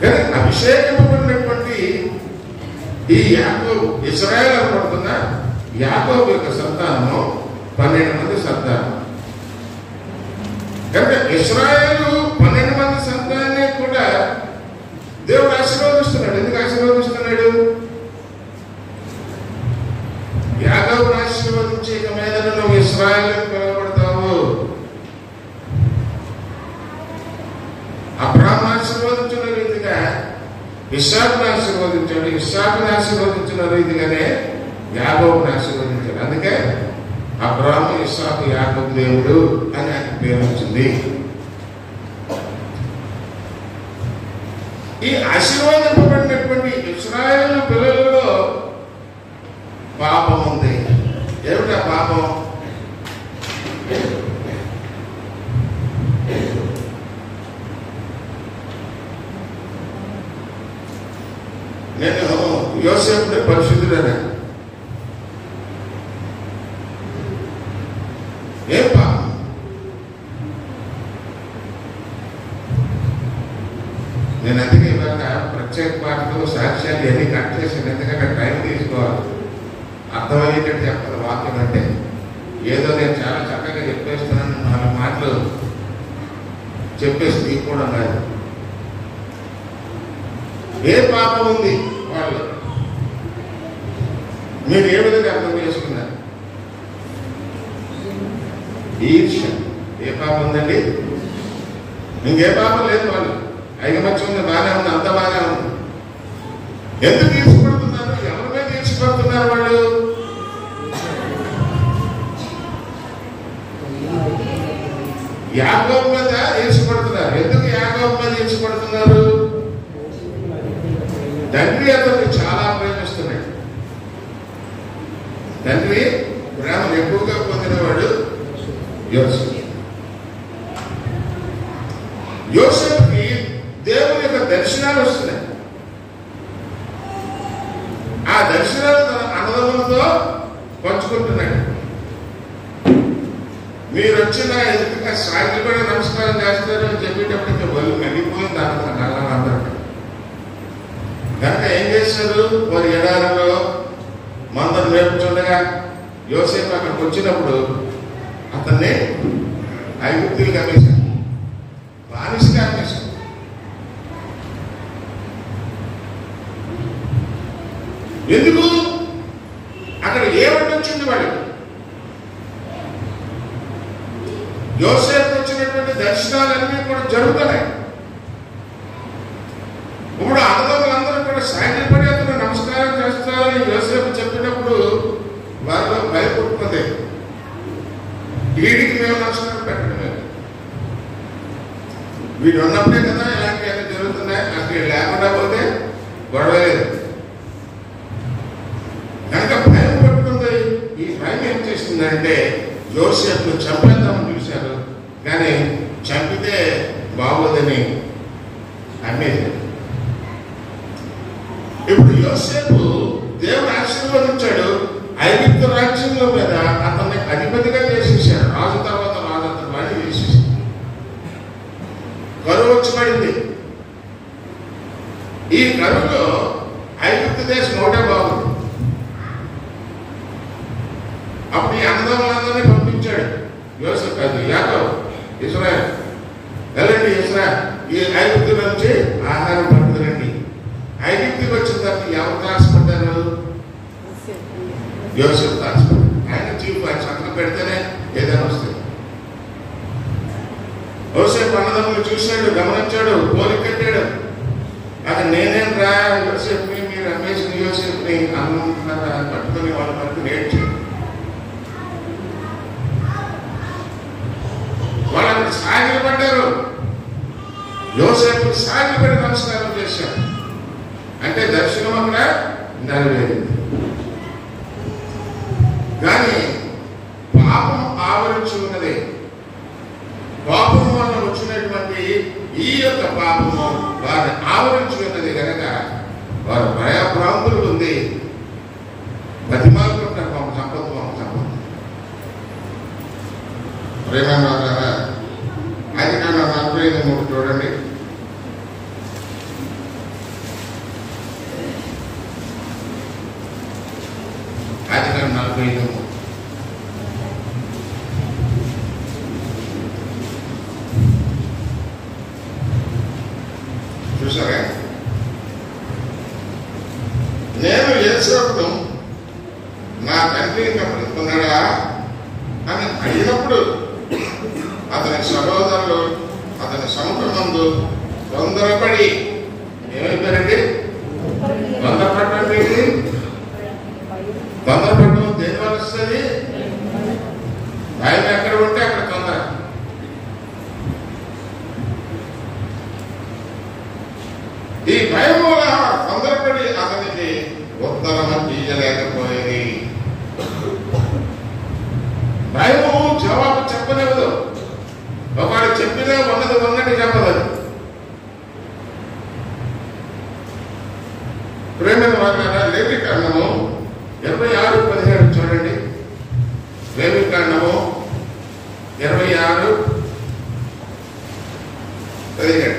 కానీ అభిషేకింపబడినటువంటి ఈ యాకోబు, ఇశ్రాయేలు అనబడుతున్న యాకోబు యొక్క సంతానము 12 మంది సంతానం. కనుక ఇశ్రాయేలు 12 మంది సంతానాన్ని కూడా దేవుడు ఆశీర్వదిస్తున్నాడు. ఎందుకు ఆశీర్వదిస్తున్నాడు? యాకోబును ఆశీర్వదించి ఇక మీద నువ్వు ఇశ్రాయేలు పిలువబడతావు. అబ్రాహామును ఆశీర్వదించిన రీతిగా ఇస్సాకును ఆశీర్వదించాడు. ఇస్సాకును ఆశీర్వదించిన రీతిగానే యాకోబును ఆశీర్వదించాడు. అందుకే అబ్రాహాము, ఇస్సాకు, యాకోబు దేవుడు అని ఆయన పేరు వచ్చింది. ఈ ఆశీర్వాదింపబడినటువంటి ఇశ్రాయేలు పిల్లలలో పాపం ఉంది. ఏమిటా పాపం? నేను యోసేపుని పరిశుద్ధుడనే నేను అందుకే ఇవాళ ప్రత్యేక పాటలు సాక్ష్యాలు ఇవన్నీ కట్ చేశాను. ఎందుకంటే టైం తీసుకోవాలి, అర్థమయ్యేటట్టు చెప్పాలి. వాక్యం అంటే ఏదో నేను చాలా చక్కగా చెప్పేస్తున్నాను, 4 మాటలు చెప్పేసి తీసుకోవడం కాదు. ఏ పాపం ఉంది వాళ్ళు, మీరు ఏ విధంగా అర్థం చేసుకున్నారు? ఈర్ష్య ఏ పాపం ఉందండి? ఇంకే పాపం లేదు. వాళ్ళు ఐకమత్యం ఉంది, బాగానే ఉంది, అంత బాగానే ఉంది. ఎందుకు ఈర్ష్యపడుతున్నారు? ఎవరి మీద ఈర్ష్యపడుతున్నారు వాళ్ళు? యాకోబు మీద ఈర్ష్యపడుతున్నారు. ఎందుకు యాకోబు మీద ఈర్ష్యపడుతున్నారు? తండ్రి అతన్ని చాలా ప్రేమిస్తున్నాడు. తండ్రి ప్రేమను ఎక్కువగా పొందినవాడు యోసేపు. యోసేపుకి దేవుని యొక్క దర్శనాలు వస్తున్నాయి. ఆ దర్శనాలు తన అన్నదమ్ములతో పంచుకుంటున్నాడు. మీరు వచ్చిన ఎందుకు సాగిపడి నమస్కారం చేస్తారు అని చెప్పేటప్పటికి వాళ్ళు మళ్ళీపోయింది అందరూ. కనుక ఏం చేశారు? వారి ఎడారిలో మందరు మేపుతుండగా యోసేపు అక్కడికి వచ్చినప్పుడు అతన్ని ఐగుప్తీయులకు అమ్మేశారు, బానిసగా అమ్మేశారు. ఎందుకు? అక్కడ ఏమంటే వచ్చింది వాళ్ళకి? యోసేపు వచ్చినటువంటి దర్శనాలన్నీ కూడా జరుగుతున్నాయి. ఇప్పుడు అన్నదమ్ములందరూ కూడా సాగిపడి అతను నమస్కారం చేస్తారని యోసేపు చెప్పినప్పుడు వారిలో భయపడుతుంది. వీడికి మేము నమస్కారం పెట్టడం లేదు, వీడు ఉన్నప్పుడే కదా ఇలాంటివన్నీ జరుగుతున్నాయి, అసలు లేకుండా పోతే గొడవ లేదు. కనుక భయం పట్టుకుంది. ఈ భయం ఏం చేసిందంటే యోసేపును చంపేద్దామని చూశారు, కానీ చంపితే బాగోదని అమ్మేశారు. ఇప్పుడు యోసేపు దేవుడు ఆశీర్వదించాడు. ఐగుప్తు రాజ్యంలో మీద అతన్ని అధిపతిగా చేసేసాడు. రాజు తర్వాత రాజు అతను వాడిని చేసేసాడు. కరువు వచ్చి పడింది. ఈ కరువులో ఐగుప్తు దేశం ఒకటే బాగుంది. అప్పుడు ఈ అన్నదమ్ములందరినీ పంపించాడు యోసేపు, కాదు యాకోబు, ఇశ్రాయేలు, వెళ్ళండి ఇశ్రాయేలు, ఈ ఐగుప్తు నుంచి ఆహారం పడుతుందండి. ఐగుప్తుకి వచ్చిన తర్వాత ఎవరు తాల్సిపడ్డారు? యోసేపు తాల్సిపడ్డారు. ఆయన చీఫ్, ఆయన సంతకం పెడితేనే ఏదైనా వస్తుంది. యోసేపు అన్నదమ్ములు చూశాడు, గమనించాడు, పోలిక కట్టాడు. అది నేనేం రా యోసేపుని, మీరు అమ్మేసిన యోసేపుని అన్నంటున్నారా పట్టుకుని వాళ్ళ పట్టు నేర్చాడు. వాళ్ళని సాగిపడ్డారు. యోసేపు సాగిపడి నమస్కారం చేశారు. అంటే దర్శనం అక్కడ నెరవేరింది. కానీ పాపం ఆవరించి ఉన్నది. పాపము వల్ల వచ్చినటువంటి ఈ యొక్క పాపము వారిని ఆవరించి ఉన్నది కనుక వారు భయభ్రాంతులు ఉంది. బతిమాలుకుంటారు, పాపం సంపత్తు, పాపం సంపత్తు. ప్రేమ ఆదికాండం 45:3 చూడండి. ఆదికాండం 45:3. చూసారా? నేను యేసేపును నా తండ్రి ఇంకా బ్రతుకున్నాడా అని అడిగినప్పుడు అతని సహోదరులు అతని సముఖమందు తొందరపడి ఏమైపోయారండి? తొందరపడండి. తొందరపడడం దేని వల్ల వస్తుంది? భయం ఎక్కడ ఉంటే అక్కడ తొందర. ఈ భయం వల్ల తొందరపడి అతనికి ఉత్తరం తీయలేకపోయేది. భయము జవాబు చెప్పలేదు. ఒకడు చెప్పినా ఉన్నది ఉన్నట్టు చెప్పదు. ప్రేమ వాళ్ళ లేవికాండము 26:17 చూడండి. లేవికాండము 26:17.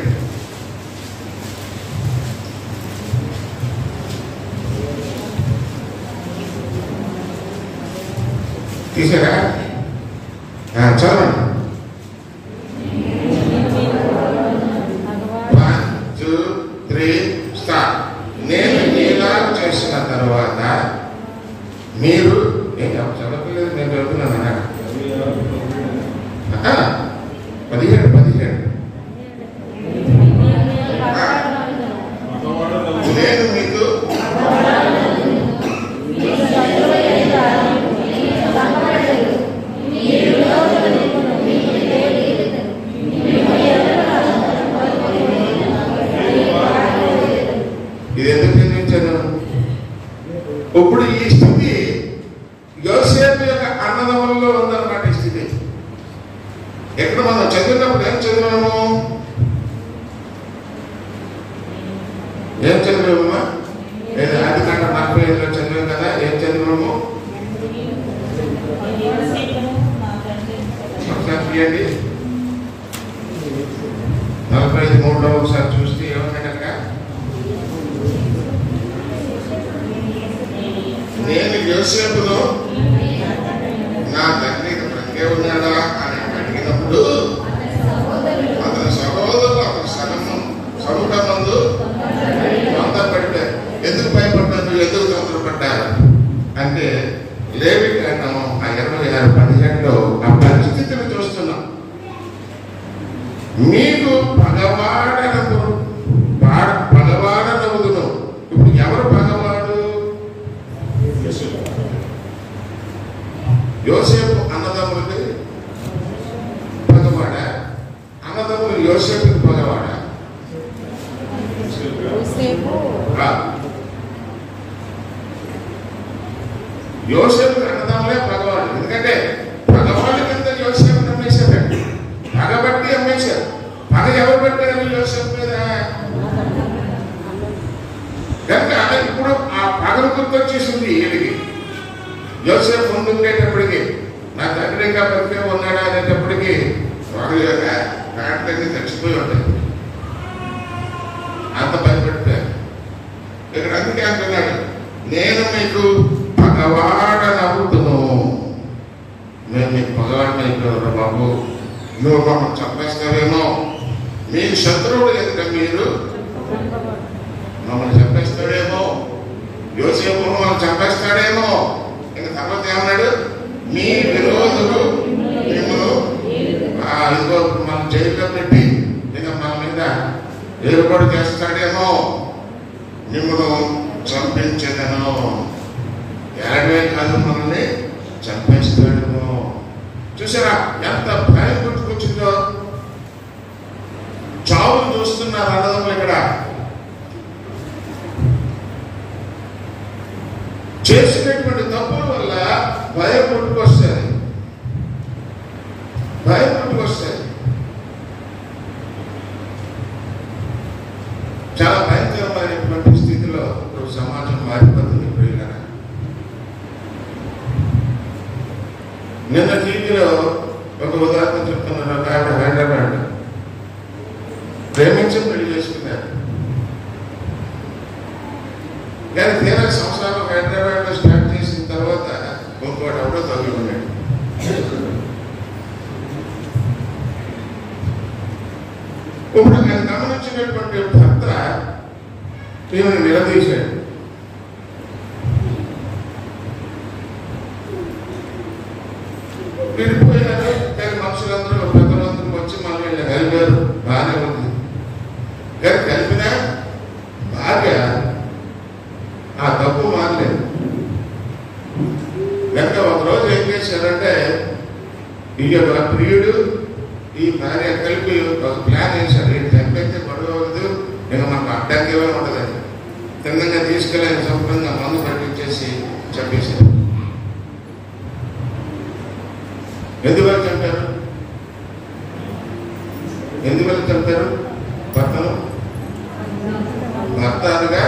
తీసారా? చదవండి. 1, 2, 3 స్టార్ట్. నేను ఇలా చేసిన తర్వాత మీరు చదవలేదు, నేను చదువుతున్నాను. 17 నేను మీకు ఇది ఎందుకు చదివించాను? ఇప్పుడు ఈ స్థితి యోసేపు యొక్క అన్నదమ్ములలో ఉందన్నమాట. ఈ స్థితి ఎక్కడ మనం చదివినప్పుడు ఏం చదివాము? ఏం చదివామమ్మా? అది కాక 45లో చదివాం కదా. ఏం చదివాము? ఒకసారి తీయండి. 45:3లో ఒకసారి చూస్తే ఏమన్నాడక? నేను యోసేపును నా తండ్రి బ్రతికే ఉన్నాడా అని అడిగినప్పుడు అతని సహోదరులు అతని సముఖమందు తొందరపడ్డారు. ఎందుకు భయపడ్డారు? ఎందుకు తొందరపడ్డారు అంటే లేవికాండము 26:17లో ఆ పరిస్థితిని చూస్తున్నాం. మీకు పగవాడనవుదును. ఇప్పుడు ఎవరు పగవాడు? యోసేపు అన్నదమ్ములకి పగవాడ? అన్నదమ్ములు యోసేపుకి పగవాడ? యోసేపు అన్నదమ్ములే పగవాడు. ఎందుకంటే పగవాళ్ళ కింద యోసేపుని అమ్మేశారు. పగబట్టి అమ్మేశారు. పగ ఎవరు పెట్టారు యోసేపు మీద? కనుక ఇప్పుడు ఆ పగను గుర్తొచ్చేసింది వీడికి. యోసేపు ముందు ఉండేటప్పటికి నా తండ్రి ఇంకా బతికే ఉన్నాడా అనేటప్పటికి వాళ్ళు కాంటని చచ్చిపోయి ఉంటాయి. అంత భయపడిపోయారు. ఇక్కడ అందుకే అంటున్నాడు, నేను మీకు పగవాడనవుతును. మేము మీకు పగవాడినైపోయారు బాబు, నువ్వు మమ్మల్ని చంపేస్తావేమో, మీ శత్రువుడు ఎదుట మీరు మమ్మల్ని చంపేస్తాడేమో, యోసేపు మమ్మల్ని చంపేస్తాడేమో. ఇంకా తర్వాత ఏమన్నాడు? మీ విరోధులు మిమ్మల్ని ఇదిగో మనం జైల్లో పెట్టి ఇంకా మన మీద ఏర్పాటు చేస్తాడేమో, మిమ్మల్ని చంపించదను. ఎలాగే కాదు, మనల్ని చంపేస్తాడేమో. చూసారా ఎంత భయం గుర్తుకొచ్చిందో? చావులు చూస్తున్నారు అన్నదమ్ములు. ఇక్కడ చేసినటువంటి తప్పుల వల్ల భయం పుట్టుకొస్తుంది. భయం పుట్టుకొస్తుంది. చాలా భయంకరమైనటువంటి స్థితిలో ఇప్పుడు సమాజం మారిపోతుంది. నిన్న టీవీలో ఒక ఉదాహరణ చెప్తున్నారు. ఒక ఆవిడ హైదరాబాద్ ప్రేమించి పెళ్లి చేసుకున్నారు. కానీ తీరా సంవత్సరాలు హైదరాబాద్ లో స్టార్ట్ చేసిన తర్వాత ఇంకోటి ఎవడో తగులుకున్నాడు. ఇప్పుడు నేను గమనించినటువంటి భర్త ఈమెను నిలదీశాడు. విడిపోయినారు. కానీ మనుషులందరూ పెద్దలందరూ వచ్చి మళ్ళీ వీళ్ళు కలిపారు. బాగానే ఉంది. కానీ కలిపినా భార్య ఆ తప్పు మారలేదు. కనుక ఒకరోజు ఏం చేశారంటే, ఈ యొక్క ప్రియుడు ఈ భార్య కలిపి ఒక ప్లాన్ వేశాడు. ఇది చంపైతే గొడవ అవ్వదు, ఇంకా మనకు అడ్డానికి ఏమైనా ఉండదని తిన్నంగా తీసుకెళ్ళి శుభ్రంగా మందు పట్టించేసి చంపేశారు. ఎందువల్ల చంపారు? ఎందువల్ల చంపారు? భర్తను భర్తగా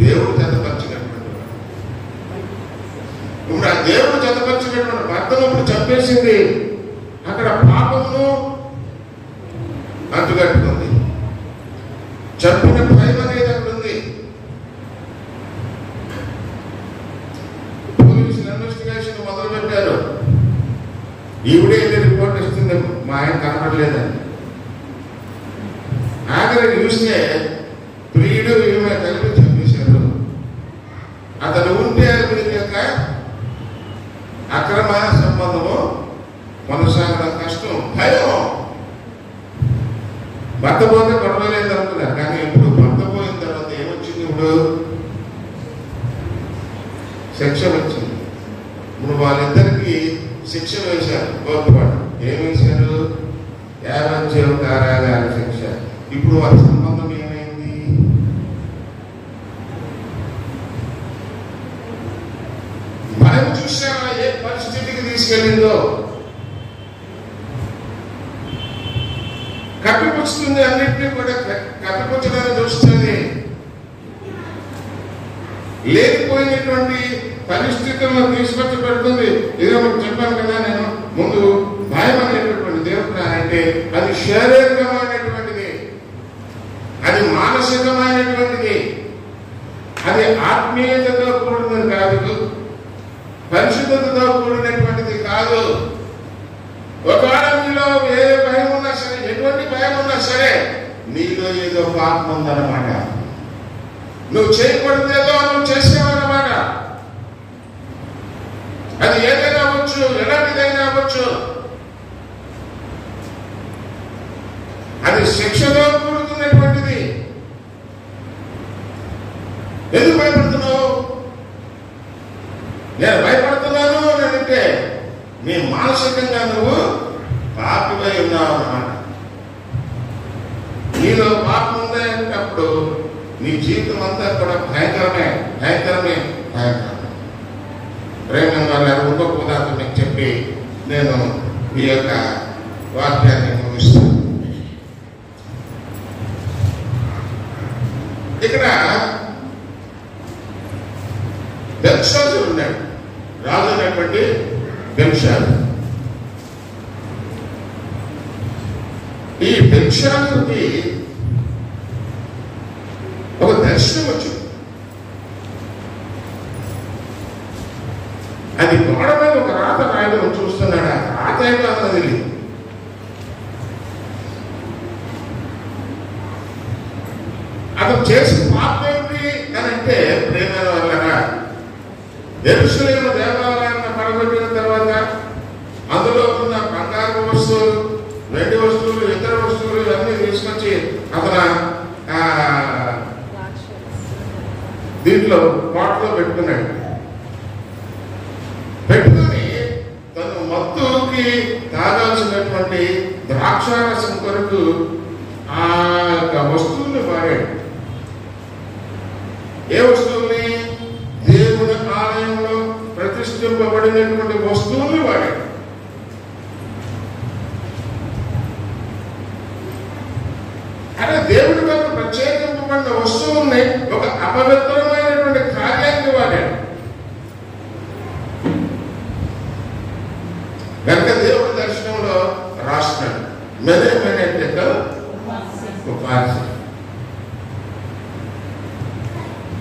దేవుడు జతపరిచినటువంటి వాడు. ఇప్పుడు ఆ దేవుడు జతపరిచినటువంటి భర్తను ఇప్పుడు చంపేసింది. అక్కడ పాపమును అంటుకట్టుకుంది. చంపిన భయం అనేది అక్కడ ఉంది. పోలీసులు ఇన్వెస్టిగేషన్ మొదలు పెట్టారు. లేదండి. ఆఖరికి చూస్తే ప్రియుడు ఈమె కలిపి చంపేశారు. అతను ఉంటే వీరి యొక్క అక్రమ సంబంధము కొనసాగడం కష్టం, భయం. భర్త పోతే గొడవలేదు అనుకున్నారు, కానీ ఇప్పుడు భర్త పోయిన తర్వాత ఏమొచ్చింది? ఇప్పుడు శిక్ష వచ్చింది. ఇప్పుడు వాళ్ళిద్దరికి శిక్ష వేశారు కోర్టుపాటు. ఏం వేశారు? 50 కారాగార శిక్ష. ఇప్పుడు వాళ్ళ సంబంధం ఏమైంది? మనం చూసామా ఏ పరిస్థితికి తీసుకెళ్ళిందో? కప్పిపుచ్చుతుంది, అన్నింటినీ కూడా కప్పిపుచ్చడానికి చూస్తుంది. లేకపోయినటువంటి పరిస్థితులను తీసుకొచ్చి పెడుతుంది. ఇదే మీకు చెప్పాను కదా నేను ముందు, భయం అనేటటువంటి దేవుడు అంటే అది శారీరకమైనటువంటిది, అది మానసికమైనటువంటిది, అది ఆత్మీయతతో కూడినది కాదు, పరిశుద్ధతతో కూడినటువంటిది కాదు. ఒకవేళ నీలో ఏ భయం ఉన్నా సరే, ఎటువంటి భయం ఉన్నా సరే, నీలో ఏదో పాపం ఉందన్నమాట. నువ్వు చేయకూడదేదో నువ్వు చేసేవన్నమాట. అది ఏదైనా అవ్వచ్చు, ఎలాంటిదైనా అవ్వచ్చు. అది శిక్షతో కూడుకున్నటువంటిది. ఎందుకు భయపడుతున్నావు? నేను భయపడుతున్నాను అని అంటే నీ మానసికంగా నువ్వు పాపిపై ఉన్నావు అన్నమాట. నీలో పాపం ఉందనేటప్పుడు నీ జీవితం అంతా కూడా భయంకరమే భయంకరమే భయంకరమే. ప్రేమ వాళ్ళ ఇంకొక ఉదాహరణ మీకు చెప్పి నేను ఈ యొక్క వాక్యాన్ని ముగిస్తాను. ఇక్కడ బెల్షాజరు ఉన్నాడు, రాజు అనేటువంటి బెల్షాజరు. ఈ బెల్షాజరుకి ఒక దర్శనం వచ్చింది. అది గోడ మీద ఒక రాత రాయడం చూస్తున్నాడు. ఆ రాత ఏంటో అన్నది తెలియదు. అతను చేసిన పాపం ఏంటి అని అంటే, ప్రేమ వల్ల యెరూషలేము దేవాలయాన్ని పడగొట్టిన తర్వాత అందులో ఉన్న బంగారు వస్తువులు, వెండి వస్తువులు, ఇతర వస్తువులు ఇవన్నీ తీసుకొచ్చి అతను దీంట్లో పాటలో పెట్టుకున్నాడు. పెట్టుకుని తను మత్తుకి తాగాల్సినటువంటి ద్రాక్షారసం కొరకు ఆ యొక్క వస్తువుల్ని వాడాడు. ఏ వస్తువుల్ని? దేవుని ఆలయంలో ప్రతిష్ఠింపబడినటువంటి వస్తువుల్ని వాడాడు. అదే దేవుడి కొరకు ప్రత్యేకింపబడిన వస్తువుల్ని ఒక అపవిత్రమైనటువంటి కార్యానికి వాడాడు. కనుక దేవుడి దర్శనంలో రాస్తున్నాడు, మెనేమెనెట్టెక ఉపాసి.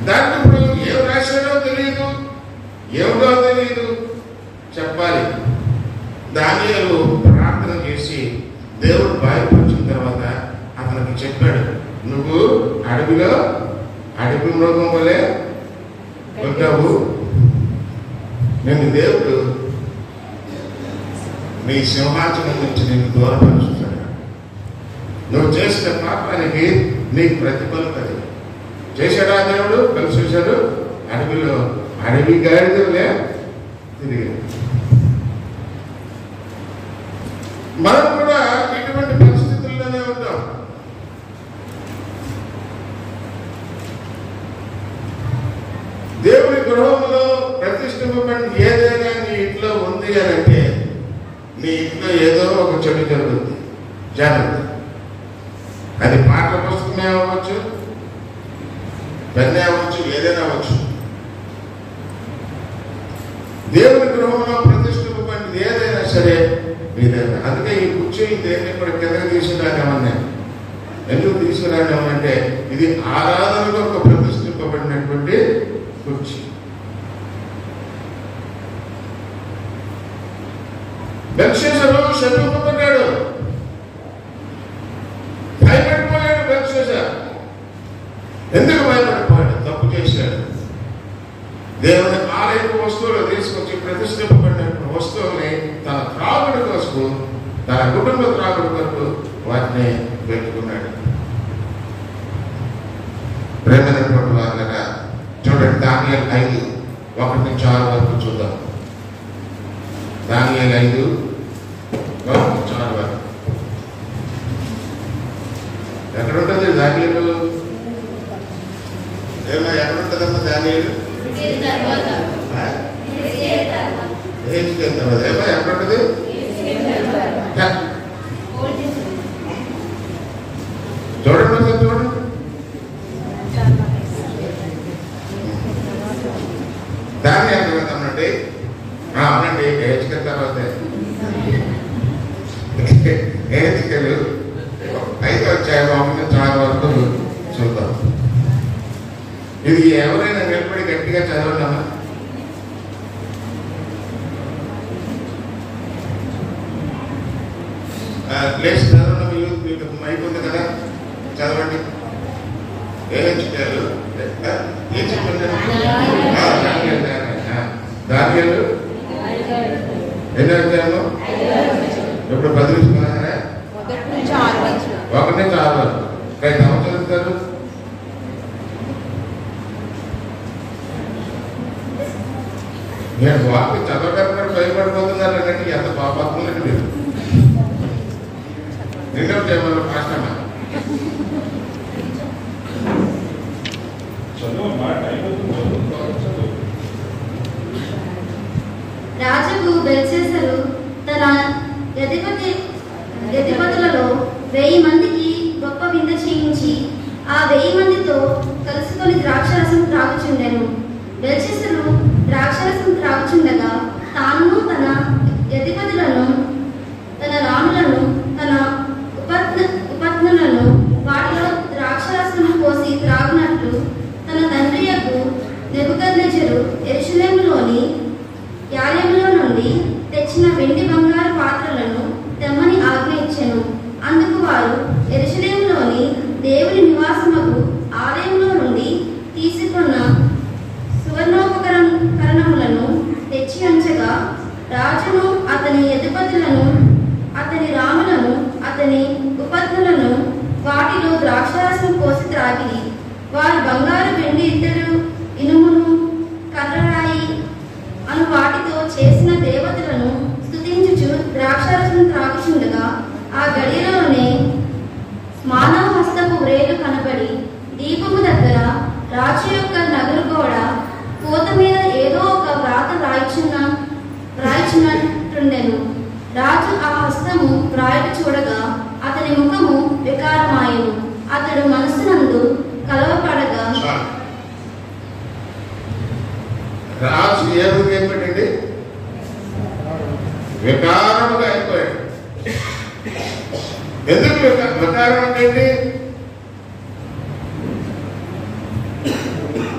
దానికి ఇప్పుడు ఏం రాశాడో తెలియదు, ఏమిటో తెలియదు, చెప్పాలి. దానియేలు ప్రార్థన చేసి దేవుడు బయటపరిచిన తర్వాత అతనికి చెప్పాడు, నువ్వు అడవిలో అడవి మృగం వలె ఉంటావు, నేను దేవుడు నీ సింహాసనం నుంచి నేను దూరపరుచుతాడు. నువ్వు చేసిన పాపానికి నీకు ప్రతిఫలం అది. చేశాడా దేవుడు? కలిసేశాడు. అడవిలో అడవి గాడిదలే తిరిగి. మనం కూడా ఇటువంటి పరిస్థితుల్లోనే ఉంటాం. దేవుడి గృహంలో ప్రతిష్ఠింపబడిన ఏదైనా నీ ఇంట్లో ఉంది అని అంటే నీ ఇంట్లో ఏదో ఒక చెడు జరుగుతుంది. జాగ్రత్త. అది పాటల పుస్తకమే అవ్వచ్చు, పెన్నే అవ్వచ్చు, ఏదైనా అవ్వచ్చు. దేవుడి గృహంలో ప్రతిష్ఠింపబడినది ఏదైనా సరే ఏదైనా. అందుకే ఈ కుర్చీ దేన్ని కూడా కిందకి తీసుకురానేమన్నా. ఎందుకు తీసుకురానేమంటే ఇది ఆరాధనలో ఒక ప్రతిష్ఠింపబడినటువంటి కుర్చీ. బెల్షస్సరు శపింపబడ్డాడు. దేవుని ఆలయపు వస్తువులు తీసుకొచ్చి ప్రతిష్ఠింపబడిన వస్తువుల్ని తన త్రాగుడు కొరకు, తన కుటుంబ త్రాగుడు కొరకు వాటిని పెట్టుకున్నాడు. ప్రేమైనటువంటి వాళ్ళగా చూడండి, దానియేలు 5:1-6 వరకు చూద్దాం. దానియేలు 5:1-6 వరకు. ఎక్కడ ఉంటుంది దానియేలు? ఏమన్నా ఎక్కడ ఉంటుందమ్మా దానియేలు? ఏమో ఎక్కడ ఉంటుంది? చూడండి చూడండి. దాన్ని ఎంత వెళ్తామండి? అవునండి, ఏజ్కి తర్వాత ఏజ్కెళ్ళు 5:1-6 వరకు చూద్దాం. ఇది ఎవరైనా నిలబడి గట్టిగా చదవండి. లేచి చదవండి. మీకు మైక్ ఉంది కదా, చదవండి. ఏం చెప్పారు? ఏం చెప్పండి? దానియేలు ఎన్ని అధ్యాయము? ఇప్పుడు 10 తీసుకున్నారా? 1-6 వరకు. రైట్, ఎవరు చదువుతారు? నేను వాకి చదవడానికి భయపడిపోతున్నారు అన్నట్టు ఎంత పాపాత్మలండి మీరు. నిన్న చేయమని కష్టమా? రాజుకు బెల్షస్సరు తన యధిపతులలో 1000 మందికి గొప్ప విందు చేయించి ఆ 1000 మందితో కలుసుకొని ద్రాక్షరసం త్రాగుచుండెను. బెల్షస్సరు ద్రాక్షరసం త్రాగుచుండగా తాను తన యధిపతులను, తన రాణులను, తన ఉపపత్నులను వాటిలో ద్రాక్షరసం పోసి త్రాగునట్లు తన తండ్రియకు నెబుకద్నెజరు యెరూషలేములోని యాలెములో నుండి తెచ్చిన వెండి బంగారు పాత్రలను తెమ్మని ఆజ్ఞ ఇచ్చెను. అందుకు వారు యెరూషలేములోని దేవుని నివాసముకు ఆలయంలో నుండి తీసుకున్న సువర్ణోపకరణములను తెచ్చి ఉంచగా రాజును, అతని యధిపతులను, అతని రాములను, అతని ఉపపత్నులను వాటిలో ద్రాక్షారసం పోసి త్రాగిరి. వారు బంగారు, వెండి, ఇత్తరు, ఇనుమును, కర్రరాయి అను వాటితో చేసిన దేవతలను స్తుతించుచు ద్రాక్షారసం త్రాగుచుండగా ఆ గడియలోనే మానవ హస్తపు వ్రేలు కనబడి దీపము దగ్గర రాజు యొక్క నగరు గోడ పూత మీద ఏదో ఒక వ్రాత వ్రాయిచున్నట్టుండెను. రాజు ఆ హస్తము వ్రాయట చూడగా అతని ముఖము వికారమాయెను. అతడు మనస్సునందు కలవపడగా రాజు ఏమిటండి? వికారముగా అయిపోయాడు. ఎందుకు వికారం అంటే?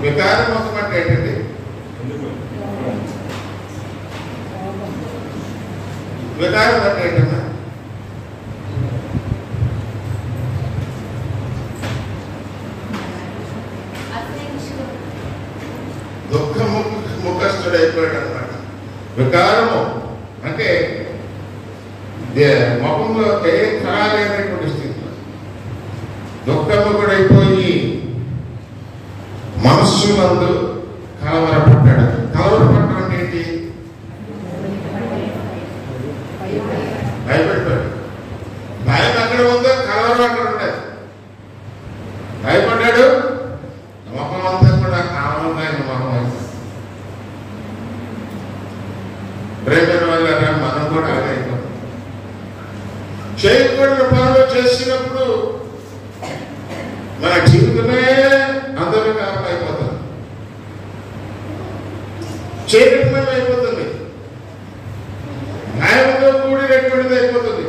వికారం మొత్తం అంటే ఏంటండి? వికారం అంటే ఏంటన్నా? దుఃఖము ముఖస్థుడైపోయాడు అనమాట. వికారము అంటే ముఖంలో ఏ ఖరాలైనటువంటి స్థితిలో దుఃఖము కూడా అయిపోయి మనస్సు నందు కలవరపడ్డాడు. కలవరపడటం అంటే ఏంటి? భయపడిపోయాడు. భయం ఎక్కడ ఉందో కలవరం అక్కడ ఉండదు. భయపడ్డాడు. ముఖం అంతా కూడా ఆనందమైన ముఖం అయింది. ప్రేమ వల్ల మనం కూడా అలాగే అయిపోతాం. చేయకూడని పనులు చేసినప్పుడు మన జీవితమే అంధకారం అయిపోతుంది. చీకటిమయం అయిపోతుంది. న్యాయంతో కూడినటువంటిది అయిపోతుంది.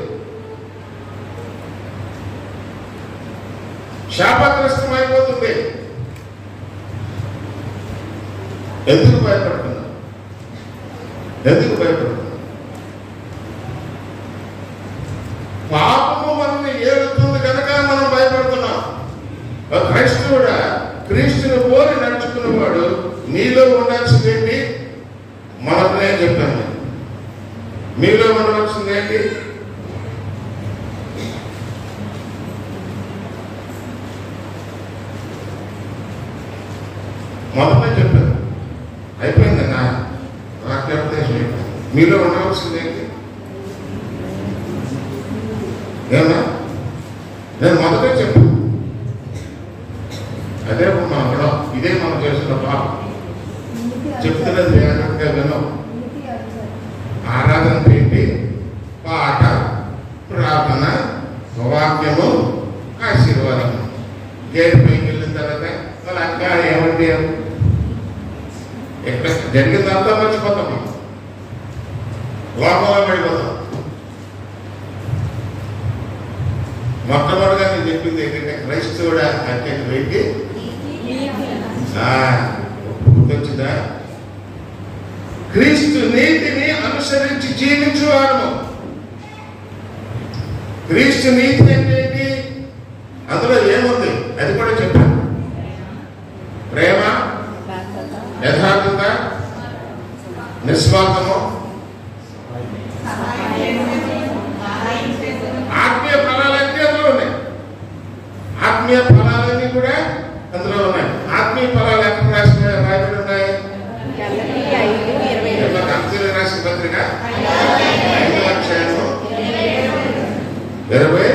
శాపగ్రస్తం అయిపోతుంది. ఎందుకు భయపడుతున్నాం? ఎందుకు భయపడుతున్నాం? పాపము మనల్ని ఏడుతుంది కనుక మనం భయపడుతున్నాం. క్రైస్తవుడా, క్రీస్తుని పోలి నడుచుకున్నవాడు నీలో ఉండాల్సింది ఏంటి? మొదటనే చెప్పాను. మీలో ఉండవలసింది ఏంటి? మొదటనే చెప్పాను. అయిపోయింది నా వాక్యోపదేశం. మీలో ఉండవలసింది ఏంటి? ఏమన్నా నేను మొదటే చెప్పాను. అదే మనం ఇదే మనం చేస్తున్న పాపం. చెప్తున్నది వేగంగా వినం. ఆరాధన ఏంటి? పాట, ప్రార్థన, వాక్యము, ఆశీర్వాదం. గేట్ పైకి వెళ్ళిన తర్వాత వాళ్ళ అక్క ఏమంటే ఎక్కడ జరిగిందంతా మర్చిపోతాం. లోపల పడిపోతాం. మొట్టమొదటిగా నేను చెప్పింది ఏంటంటే క్రైస్తవుడు అంటే ఏంటి? గుర్తొచ్చిందా? క్రీస్తు నీతిని అనుసరించి జీవించువారు. క్రీస్తు నీతి అంటే ఏంటి? అందులో ఏముంది అది కూడా చెప్పాను. ప్రేమ, యథార్థత, నిస్వార్థము, ఆత్మీయ ఫలాలన్నీ అందులో ఉన్నాయి. ఆత్మీయ ఫలాలన్నీ కూడా అందులో ఉన్నాయి. ఆత్మీయ ఫలాలు ఎక్కడ రాయబడి ఉన్నాయి? రాసిన పత్రిక 5:20.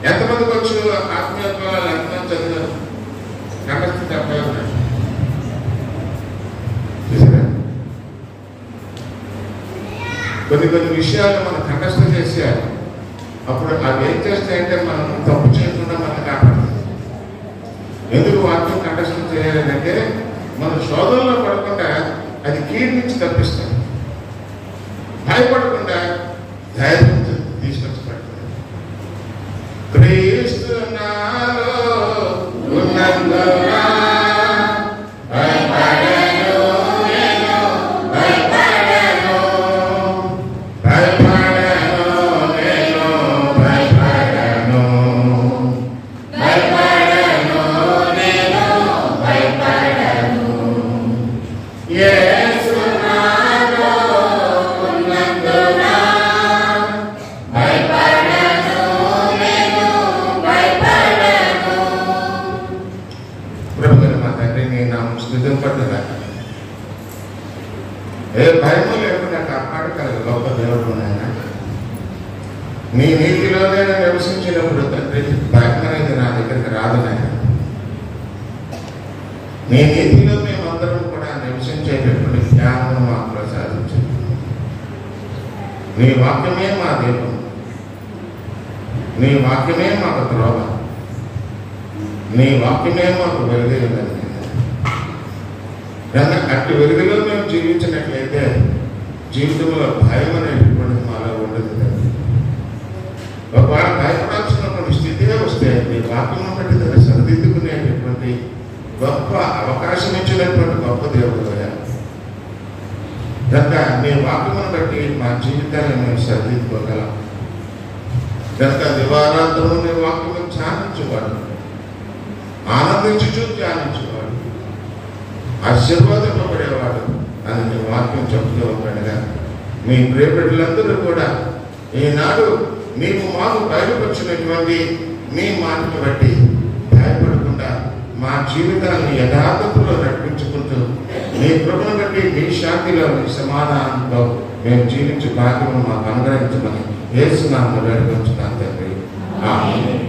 ఎంతమందికి వచ్చు ఆత్మీయ ఫలాలు? ఎంతమంది చదివారు? కంఠస్థ చెప్పాలి. కొన్ని విషయాలు మనం కంఠస్థం చేసేయాలి. అప్పుడు అవి ఏం చేస్తాయంటే మనం తప్పు చేయకుండా మనం కాపాడుతుంది. ఎందుకు వాక్యం కంఠస్థం చేయాలంటే మనం శోధనలో పడకుండా అది కీడు నుంచి తప్పిస్తాం. భయపడకుండా ధైర్యం తీసుకొచ్చి పడుతుంది. క్రీస్తు నాలో ఉన్నందున భయము లేకుండా కాపాడగలరు గొప్ప దేవుడు నాయన. నీ నీతిలోనే నివసించినప్పుడు తండ్రి భయం అనేది నా దగ్గరికి రాదు నాయన. నీ నీతిలో మేమందరం కూడా నివసించేటటువంటి జ్ఞానం మాకు ప్రసాదించండి. నీ వాక్యమే మా దీపం, నీ వాక్యమే మాకు త్రోవ, నీ వాక్యమే మాకు వెలుగున్నది. అట్టి వెలుగులో మేము జీవించినట్లయితే జీవితంలో భయం అనేటువంటి మాలో ఉండదు. ఒకవేళ భయపడాల్సినటువంటి స్థితిగా వస్తే నీ వాక్యం బట్టి దాన్ని సరిదిద్దుకునేటటువంటి గొప్ప అవకాశం ఇచ్చినటువంటి గొప్ప దేవుడు కనుక నీ వాక్యమును బట్టి మా జీవితాన్ని మేము సరిదిద్దుకోగలం. కనుక దివారాంతరము నీ వాక్యము ధ్యానించేవాడు, ఆనందించుచు ధ్యానించేవాడు, ఆశీర్వాదింపబడేవాడు అని నీ వాక్యం చెప్తూ ఉండగా మీ ప్రియబిడ్డలందరూ కూడా ఈనాడు నీవు మాకు బయలుపరిచినటువంటి నీ మాటను బట్టి భయపడకుండా మా జీవితాన్ని యథార్థతలో నడిపించుకుంటూ నీ కృపను బట్టి నీ శాంతిలో నీ సమాధానంలో మేము జీవించే భాగ్యము మాకు అనుగ్రహించమని యేసు నామములో వేడుకొంచున్నాను తండ్రి. ఆమేన్.